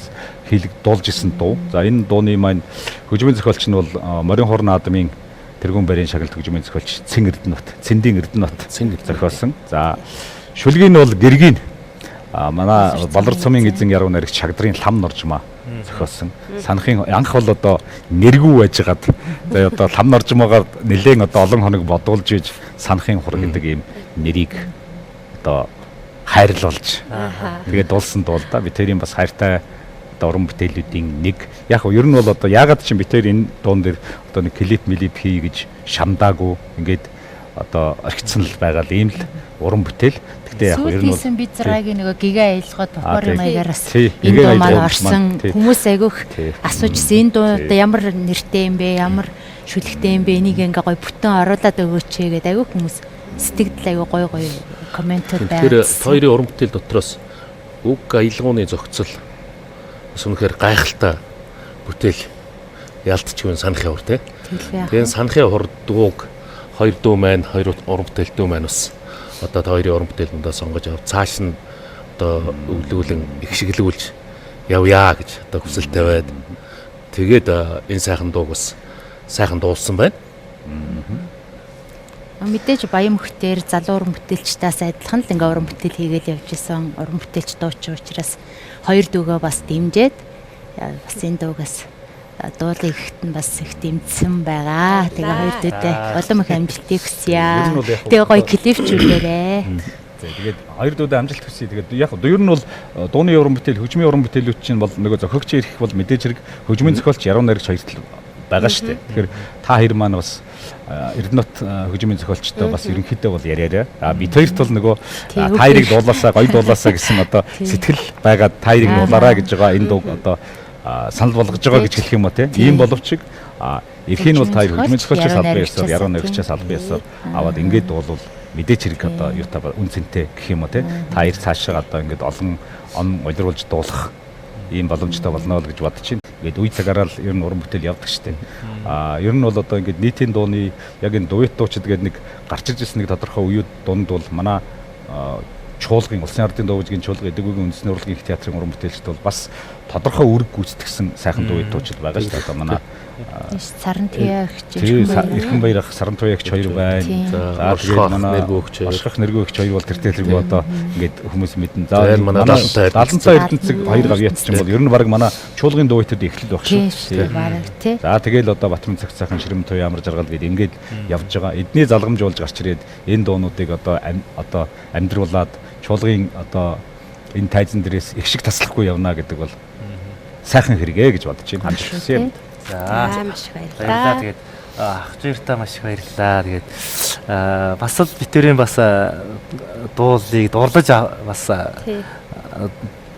дуулж исэн дуу. За энэ дууны маань хөгжмийн зохиолч нь бол Морин Хорн Наадмын тэргүүн барийн шагналт хөгжмийн зохиолч Цэндийн Эрдэнэбат зохиолсон. За шүлгийн нь бол Гэргийн манай Болор цомын эзэн яруу найрагч Шагдрын Лам Норжмаа зохиосон. Санахын анх бол одоо нэргүү байжгаад одоо Лам Норжмаагаар нэлээд одоо олон хоног бодуулж иж Санахын хур гэдэг ийм нэрийг одоо хайрлуулж тэгээд дуулсан дуу л да. Би тэрийн бас хайртай одоо уран бүтээлүүдийн нэг. Яг нь ер нь бол одоо яагаад ч би тэр энэ дуун дээр одоо нэг клип хий гэж шамдаагүй ингээд одоо орхицсан л байгаа л ийм л уран бүтээл. Тэгтээ яг ер нь бол бид зэрэгийн нэг гига аялгад бохор маягараас энэ дуу маань орсон хүмүүс айгүйх асуужсэн энэ дуу одоо ямар нэртэй юм бэ, ямар шүлэгтэй юм бэ, энийг ингээ гоё бүтэн оруулаад өгөөч гэдэг айгүйх хүмүүс сэтгэл айгүй гоё комментүүд байна. Тэр хоёрын уран бүтээл дотроос үг аялгууны зохицол бас үнэхээр гайхалтай бүтээл ялтчгүй санахын хур тий. Тэгээд санахын хур дууг хоёр дуу маань хоёр уран бүтээл дүү маань бас одоо та хоёрын уран бүтээлүүдээ сонгож аваад цааш нь одоо өвлүүлэн ихшиглүүлж явъя гэж одоо хүсэл тавиад тэгээд энэ сайхан дууг бас сайхан дуулсан байна. Мэдээж Баян мөхтөр залуу уран бүтээлчдээс адилхан л ингээ уран бүтээл хийгээл явж исэн уран бүтээлч дууч учраас хоёр дүүгөө бас дэмжиж бас энэ дуугаас дуулын ихт нь бас их дэмжсэн байгаа. Тэгээ хоёр дүүтэй улам их амжилтыг хүсье. Тэгээ гоё клипчүүлээрээ. Тэгээд хоёр дуудаа амжилт хүсье. Тэгээд яг ер нь бол дууны уран бүтээл, хөгжмийн уран бүтээлүүд чинь бол нөгөө зохиогч ирэх бол мэдээж хэрэг хөгжмийн зохиолч яруу найрагч хоёр тал байгаа шүү дээ. Тэгэхээр та хоёр маань бас Эрдэнэт хөгжмийн зохиолчтой бас ерөнхийдөө бол яриараа. Бид хоёрт бол нөгөө та хоёрыг дуулаасаа, гоё дуулаасаа гэсэн одоо сэтгэл байгаа та хоёрыг дуулаараа гэж байгаа энэ дуу одоо санал болгож байгаа гэж хэлэх юм уу те. Ийм боловч эрхийн бол та хоёр хөгжмийн зохиолчоос албан ёсоор, яруу найрагчаас албан ёсоор аваад ингээд дуулвал мэдээч хэрэг одоо юу та үн цэнтэй гэх юм уу те. Та хоёр цаашаа одоо ингээд олон он улируулж дуулах ийм боломжтой болно л гэж бодож байна. Ингээд үе цагаараа л ер нь уран бүтээл явдаг штеп. Ер нь бол одоо ингээд нийтийн дууны яг энэ дуэт дуучид гэдэг нэг гарч ирж ирсэн нэг тодорхой үеуд дунд бол манай чуулгын улсын ардын дуу бүжгийн чуулга эдгүүгийн үндэсний урлагийн их театрын уран бүтээлчд бол бас тодорхой үүрэг гүйцэтгсэн сайхан дуэт дуучид байгаа шүү дээ. Одоо манай Саран Туяагч Эрхэн Баяр ах Саран Туяагч хоёр байна. За тэгээд манай Орших нэргөөгч хоёр бол тэр телэг одоо ингээд хүмүүс мэднэ. За манай Даланцаа Эрдэнэцэг хоёр гавьяат ч юм бол ер нь баг манай чуулгын дуэтүүд эхлэл баг шүү. За тэгээд одоо Батмын цагт сайхан Ширмэн Туяа амар жаргал гээд ингээд явж байгаа. Эдний залгамж болж гарч ирээд энэ дуунуудыг одоо амьдруулад чуулгын одоо энэ тайзан дээрээс их шиг таслахгүй явна гэдэг бол сайхан хэрэгэ гэж бодож байна. Амжилт хүсье. За маш их баярлалаа. Тэгээд ах зүйртаа маш их баярлалаа. Тэгээд бас л битэрийн бас дуулыг дурлаж бас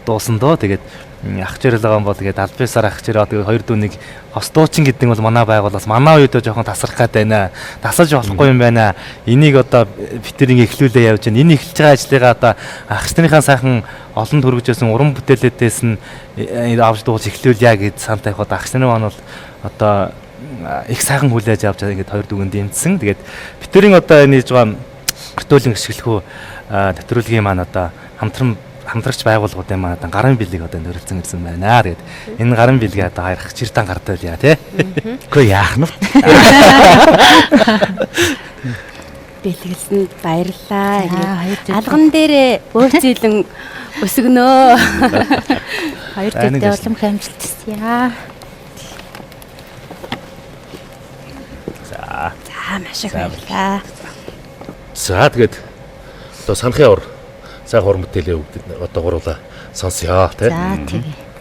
дуусан доо. Тэгээд ах зүйр л байгаа юм бол тэгээд албасаар ах зүйрээ тэгээд хоёр дүүнийг хос дуучин гэдэг нь бол манай байгууллагаас манай үедээ жоохон тасрах гээд байна. Тасалж болохгүй юм байна. Энийг одоо битэрийн эхлүүлээ явж байна. Энэ эхэлж байгаа ажлыгаа одоо ах зүйрийнхаа сайхан олон төрөгжөөсөн уран бүтээлүүдээс нь авч дуулж эхлүүлье гэж сантай хаад ах зүйрийн маань бол одоо их сайхан хүлээж авч байгаа ингээд хоёр дүүгэн дэмжсэн. Тэгээд битэрийн одоо энэ хийж байгаа хөтөлбөрийн ашиглахуу нэвтрүүлгийн маань одоо хамтрагч байгууллагуудын маань одоо гарын бэлгийг одоо нөрөлцөн ирсэн байна. Тэгээд энэ гарын бэлгээ одоо хоёр ах чиртан гардаа яа тий. Үгүй яах нь. Бэлгэлсэнд баярлалаа. Ингээд алган дээрээ бөөцөлөн өсгөнөө. Хоёр дэвтэй улам хамжилт хүсье. За маш их баярлалаа. За тэгээд одоо санахын ор сайхан уран бүтээлээ одоо гуруулаа сонсъё тий. За тэгээ.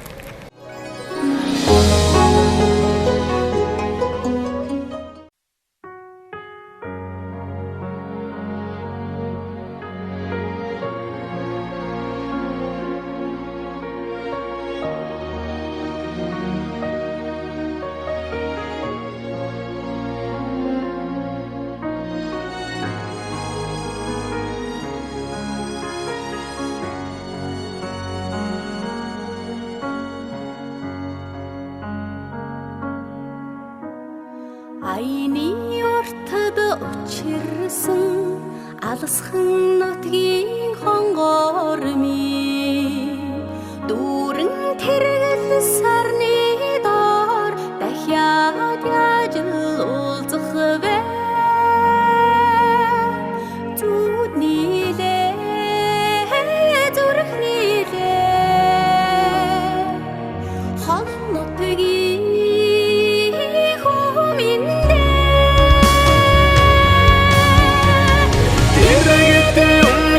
Аяны уртад учирсан алсхан нутгийн хонгорми дүүрэн тэргэл сарны доор дахиад яаж уулзах вэ зүуднилээ зүрхнилээ хол нутгийн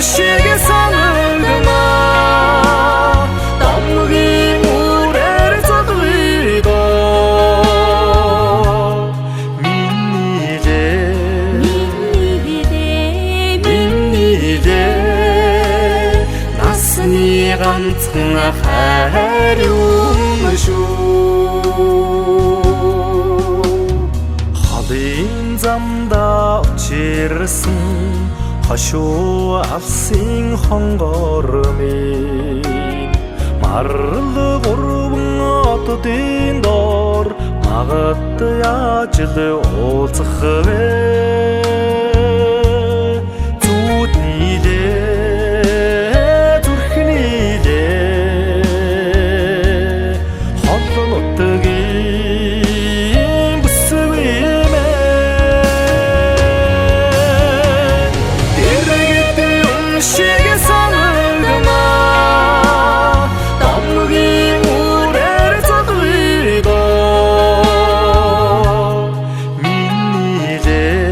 Шигэ санагдана Дамгийн үрээр задвидо Миннилээ Насны ганцхан хайр юм шүү Халын замда учирсан хошуу алсын хонгорми марл гурван отдын доор магад яаж л уулзах вэ зүуднилээ зүрхнилээ хол нутгийн бүсвэмэ Шигэ санагдана Дамгийн үрээр задвидо Миннилээ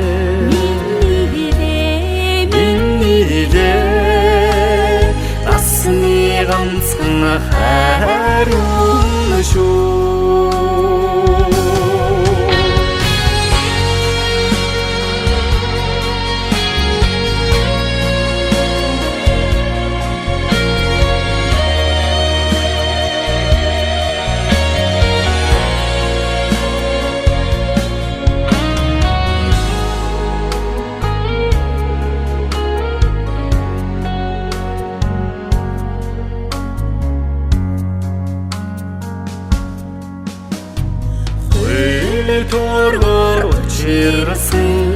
төргөр учирсан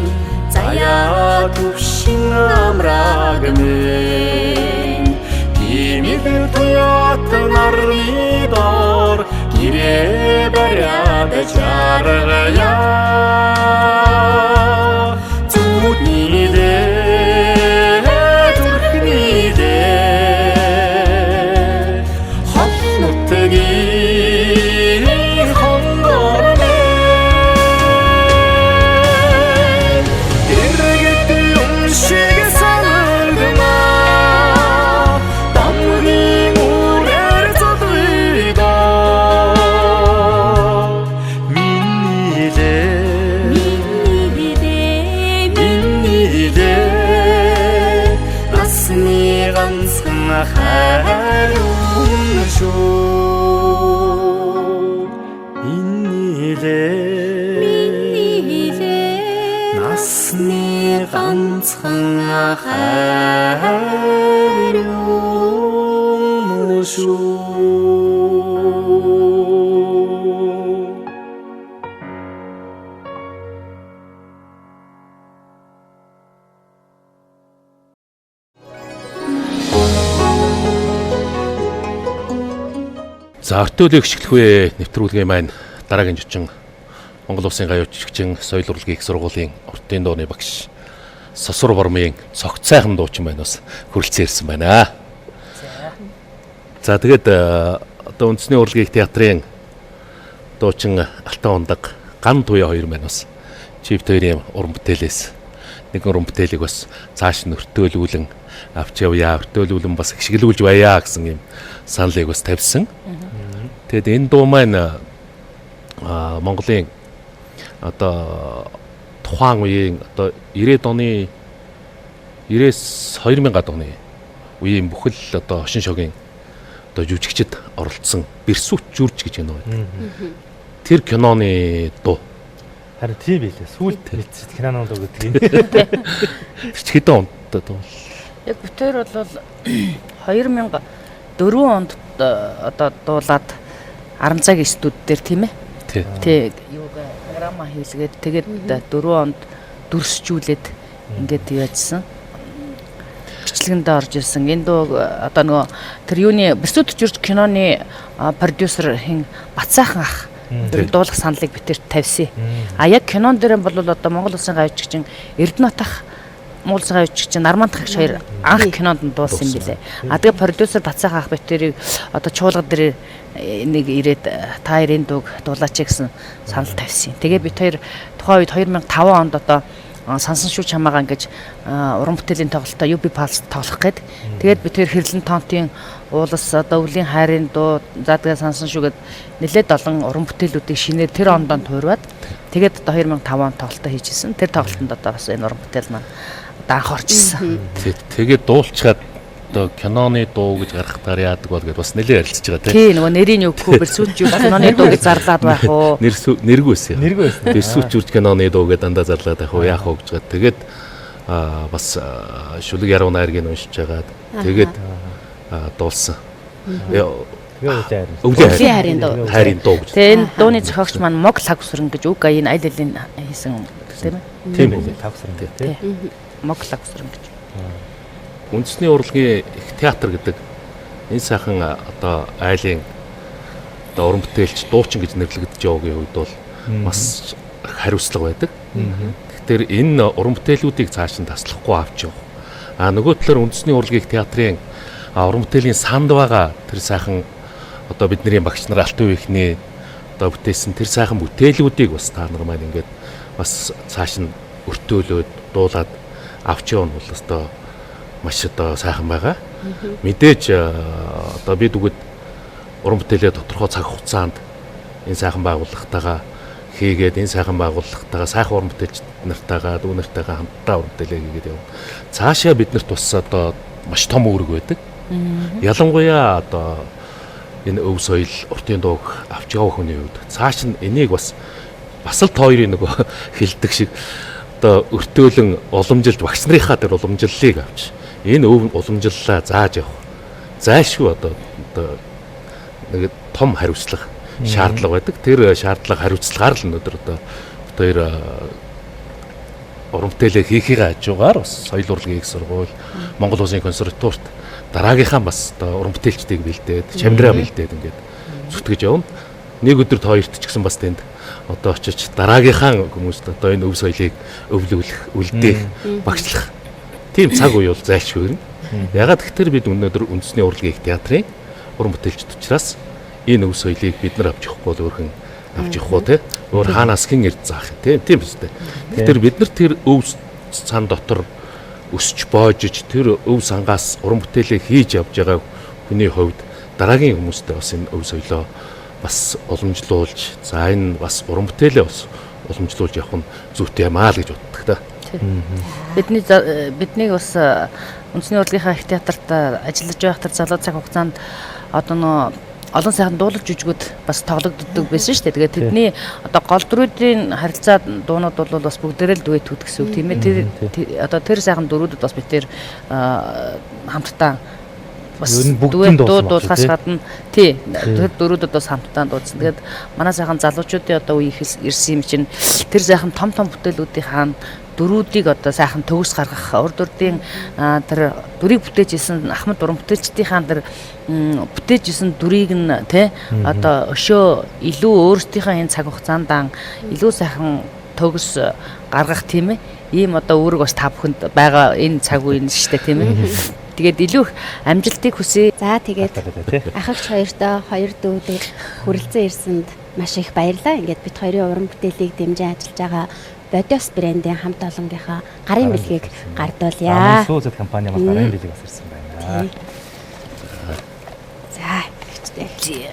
заяа төвшин амраг минь Тимид туят нарны дор гэрээ бариад жаргая зүудний дэ зүрхний дэ хол нутгийн хонгор мэн эргэт юм шиг санагдана дамгийн үрээр зодвида миний дэ насны ганцхан хайрын шүү насны ганцхан хайрын шүү За ортоолыг эхлэхвэ нэвтрүүлгийн маань дараагийн жичин Монгол Улсын гавьяа жижигчин соёл урлагийн их сургуулийн уртын дууны багш Сосор Бормын цогц сайхан дуучин байна бас хүрэлцэн ирсэн байна. За тэгээд одоо үндэсний урлагийн театрын дуучин Алтан ундаг Ган туяа хоёр маань бас чивт хоёрын уран бүтээлээс нэгэн уран бүтээлийг бас цааш нь өртөөлүүлэн авч явъя, өртөөлүүлэн бас гიშгэлүүлж баяа гэсэн юм саналыг бас тавьсан. Тэгэд энэ дуу маань Монголын одоо тухайн үеийн одоо 90-ад оны 90-с 2000-ад оны үеийн бүхэл одоо хошин шогийн одоо жүжигчид оролцсон Берсүт жүрж гэж кино байна. Тэр киноны дуу. Харин тийм байлээ. Сүүлд кинонууд гэдэг юм. Хэдэн онд дуу. Яг бүтээр бол 2004 онд одоо дуулаад Аран цагийн студ дээр тийм ээ. Тий. Юугаа програма хийлгээд тэгээд 4 онд дүрсжүүлээд ингээд яажсан. Бичлэгэнд орж ирсэн. Энэ дуу одоо нөгөө тэр юуны Берсүт жүрж киноны продюсер хин Бацаахан ах тэр дуулах саналыг битэр тавьсан. А яг кинон дээр бол одоо Монгол Улсын гавьяа жижигчин Эрдэнэт ах Монгол Улсын гавьяа жижигчин Нарман тагч хоёр анх кинонд нь дуулсан юм билээ. А тэгээ продюсер Бацаахан ах битэрийг одоо чуулга дээр нэг ирээд та хоёрын дууг дуулаач гэсэн санал тавьсан. Тэгээ бид хоёр тухайн үед 2005 онд одоо Сансан шүү чамаагаа ингэж уран бүтээлийн тоглолтоо UB Pulse тоглох гээд тэгээд бид хоёр Хэрлэн Тонтын уулас одоо өвлийн хайрын дуу за тэгээ Сансан шүү гэд нэлээд олон уран бүтээлүүдийг шинээр тэр ондоо туурваад тэгээд одоо 2005 онд тоглолтоо хийжсэн. Тэр тоглолтод одоо бас энэ уран бүтээл маань одоо анх орж ирсэн. Тэгээд дуулчаад одоо киноны дуу гэж гаргахтаар яадаг бол гэдээ бас нэлээд ярилцж байгаа тийм. Тий нөгөө нэрийн өгөхгүй Берсүт жүрж киноны дуу гэж зарлаад байх уу? Нэргүй байсан. Берсүт жүрж киноны дуу гэж дандаа зарлаад байх уу яах вэ гэж байгаа. Тэгээд бас шүлэг яруу найргийг уншиж байгаад тэгээд дуулсан. Өвлийн хайрын дуу гэж. Тэгээ энэ дууны зохиогч маань Мог Лагсүрэн гэж үг энэ аль алин хийсэн тийм ээ. Тийм үү. Лагсүрэн тийм. Мог Лагсүрэн гэж. Үндэсний урлагийн их театр гэдэг энэ сайхан одоо айлын одоо уран бүтээлч дуучин гэж нэрлэгдэж яваагийн үед бол бас хариуцлага байдаг. Тэгэхээр энэ уран бүтээлүүдийг цааш нь таслахгүй авч явах. Нөгөө талаар үндэсний урлагийн театрын уран бүтээлийн санд байгаа тэр сайхан одоо бидний багш нар Алтан үеийнхний одоо бүтээсэн тэр сайхан бүтээлүүдийг бас та нар маань ингээд бас цааш нь өртөөлөөд дуулаад авч явах нь бол одоо маш одоо сайхан байгаа. Мэдээж одоо бид үгэд уран бүтээлээ тодорхой цаг хугацаанд энэ сайхан байгууллагатайгаа хийгээд энэ сайхан байгууллагатайгаа сайхан уран бүтээлч нартайгаа дүү нартайгаа хамтдаа уран бүтээлээ хийгээд явна. Цаашаа биднэрт бас одоо маш том үүрэг байдаг. Ялангуяа одоо энэ өв соёл уртын дууг авч явах хүний үед цааш нь энийг бас л тойрын нөгөө хилдэг шиг одоо өртөөлөн уламжилж багш нарынхаа тэр уламжлалыг авч энэ өв уламжлалаа зааж явах. Зайлшгүй одоо нэг том хариуцлага. шаардлага байдаг. Тэр шаардлага хариуцлагаар л өнөөдөр одоо хоёр уран бүтээлээ хийхийг хажуугаар бас соёл урлагийн их сургууль, Монгол Улсын консерваторт дараагийнхаа бас одоо уран бүтээлчдийг бэлдээд, чамдраа бэлдээд ингээд зүтгэж явна. Нэг өдөрт хоёрт ч гэсэн бас тэнд одоо очиж дараагийнхаа хүмүүст одоо энэ өв соёлыг өвлүүлэх, үлдээх, багшлах тийм цаг үе бол зайлшгүй ирнэ. Ягаад гэвэл бид өнөөдөр үндэсний урлагийн их театрын уран бүтээлчд учраас энэ өв соёлыг бид нар авч явахгүй бол өөрхөн авч явахгүй те. Өөр хаанаас хэн ирд заах юм тийм биз дээ. Тэгэхээр бид нар тэр өв сан дотор өсч боожж тэр өв сангаас уран бүтээлээ хийж явж байгаа хүний хувьд дараагийн хүмүүстээ бас энэ өв соёлоо бас уламжлуулж за энэ бас уран бүтээлээ бас уламжлуулж явах нь зүйтэй юм аа л гэж боддог та. Бидний бас үндэсний урлагийнхаа их театрт ажиллаж байх тэр залуу цаг хугацаанд одоо нөө олон сайхан дуулал жүжигүүд бас тоглогддог байсан шүү дээ. Тэгээд тэдний одоо гол дүрүүдийн харилцаа дуунууд бол бас бүгдээрээ л дуэт гэсэн үг тийм ээ. Одоо тэр сайхан дүрүүдэд бас бид тэр хамтдаа бас дуулахаас гадна тий тэр дөрүүдэд бас хамтдаа дуудсан. Тэгээд манай сайхан залуучуудын одоо үе ирсэн юм чинь тэр сайхан том бүтээлүүдийн хаана дөрүүдийг одоо сайхан төгс гаргах урд урдын тэр дүрийг бүтээж исэн Ахмад уран бүтээлчдийнхаа тэр бүтээж исэн дүрийг нь тий одоо өшөө илүү өөрсдийнхөө энэ цаг хугацаанд илүү сайхан төгс гаргах тийм ээ ийм одоо үүрэг бас та бүхэнд байгаа энэ цаг үе нь шүү дээ тийм ээ. Тэгээд илүү амжилтыг хүсье. За тэгээд ахагч хоёртоо хоёр дүүдийг хүрэлцэн ирсэнд маш их баярлалаа. Ингээд бид хоёрын уран бүтээлийг дэмжиж ажиллаж байгаа Бодос брэндийн хамт олонгийнхаа гарын бэлгийг гардуулъя. Сүүзэд компани маань гарын бэлгийг бас ирсэн байна. За, ихтэй.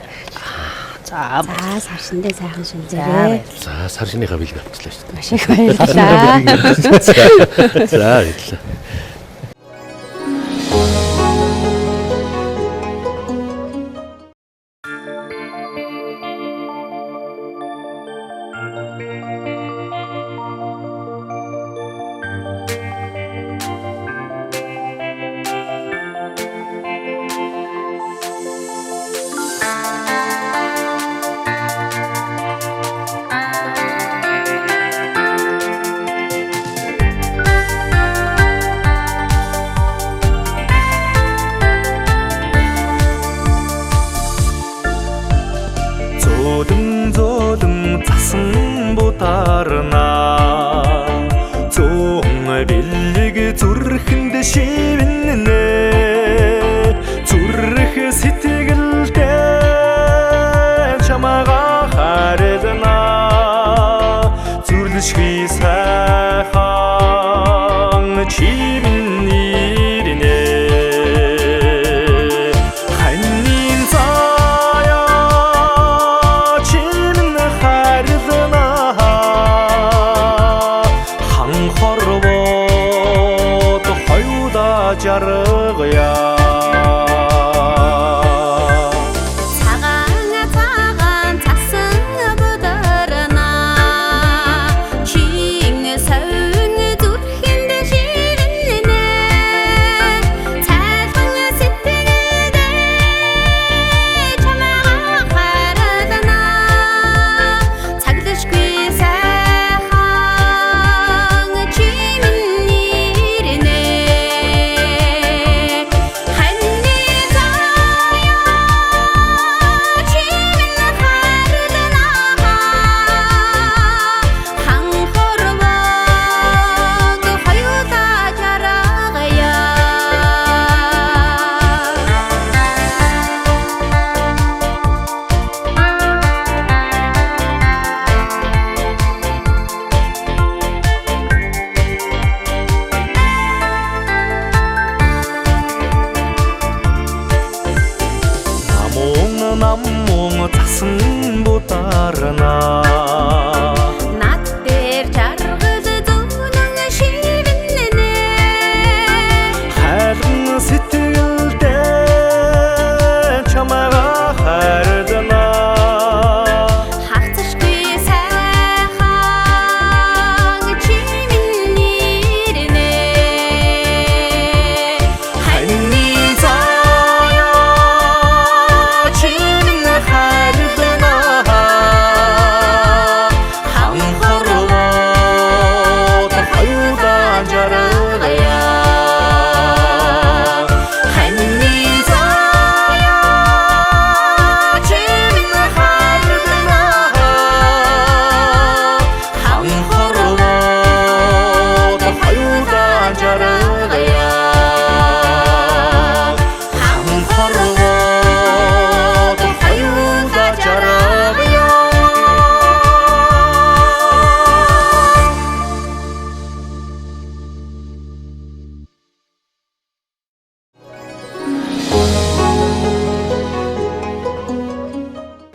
За, саршиндээ сайхан шинжээрээ. За, саршиныхаа бэлэг авчлаа шүү дээ. Маш их баярлалаа. За, баярлалаа.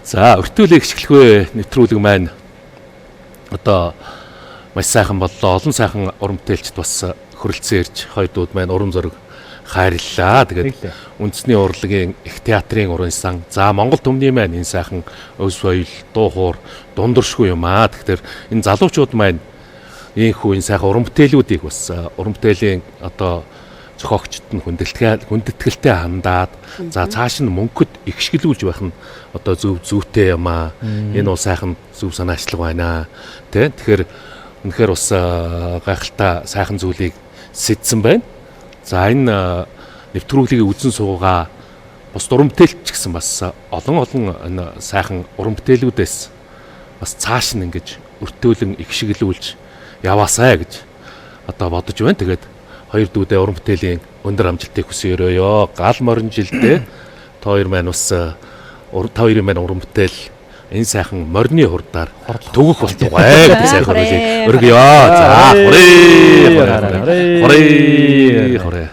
За өртөөлийг эхлэхвэ нэвтрүүлэг маань одоо маш сайхан боллоо. Олон сайхан уран бүтээлчд бас хөрөлцөн ирж хоёр дууд маань урам зориг хайрлаа. Тэгээд үндэсний урлагийн их театрын уран сан. За Монгол түмний маань энэ сайхан өв соёл, дуу хоор, дундуршгүй юм аа. Тэгэхээр энэ залуучууд маань ийхүү энэ сайхан уран бүтээлүүдийг бас уран бүтээлийн одоо зохиогчд нь хүндэтгэлтэй хандаад за цааш нь мөнгөд ихшгэлүүлж байх нь одоо зүйтэй юм аа. Энэ бол сайхан зөв санаачлаг байна. Тэ? Тэгэхээр үнэхээр бас гайхалтай сайхан зүйлийг сэдсэн байна. За энэ нэвтрүүлгийг үзэн суугаа бус уран бүтээлч гэсэн бас олон энэ сайхан уран бүтээлүүдээс бас цааш нь ингэж өртөөлөн ихшгэлүүлж яваасай гэж одоо бодож байна. Тэгээд хоёр дүүдээ уран бүтээлийн өндөр амжилтыг хүсье өрөөё. Гал морин жилдээ та хоёр маань бас та хоёрын маань уран бүтээл энэ сайхан морины хурдаар төгөх болтугай гэдэг сайхан хөрөлийг өргөё. За хорей.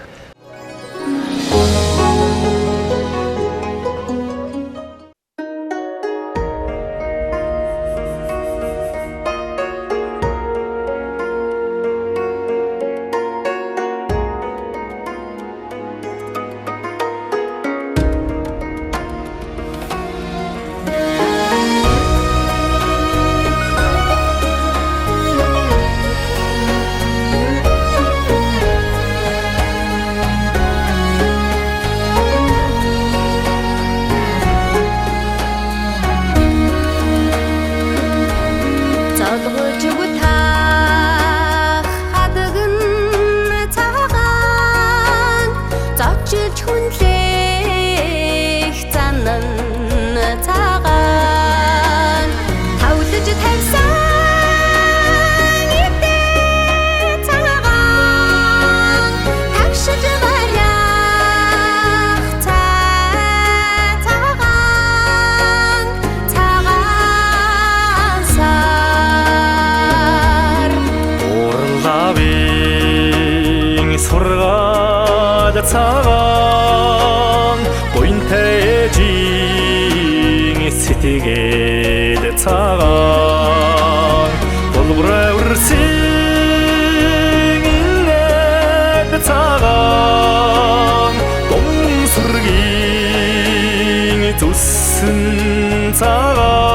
цагаан буйнтэжин сэтгэл цагаан болбраа үрсэн инээд цагаан дом сүргийн зүсэн цагаан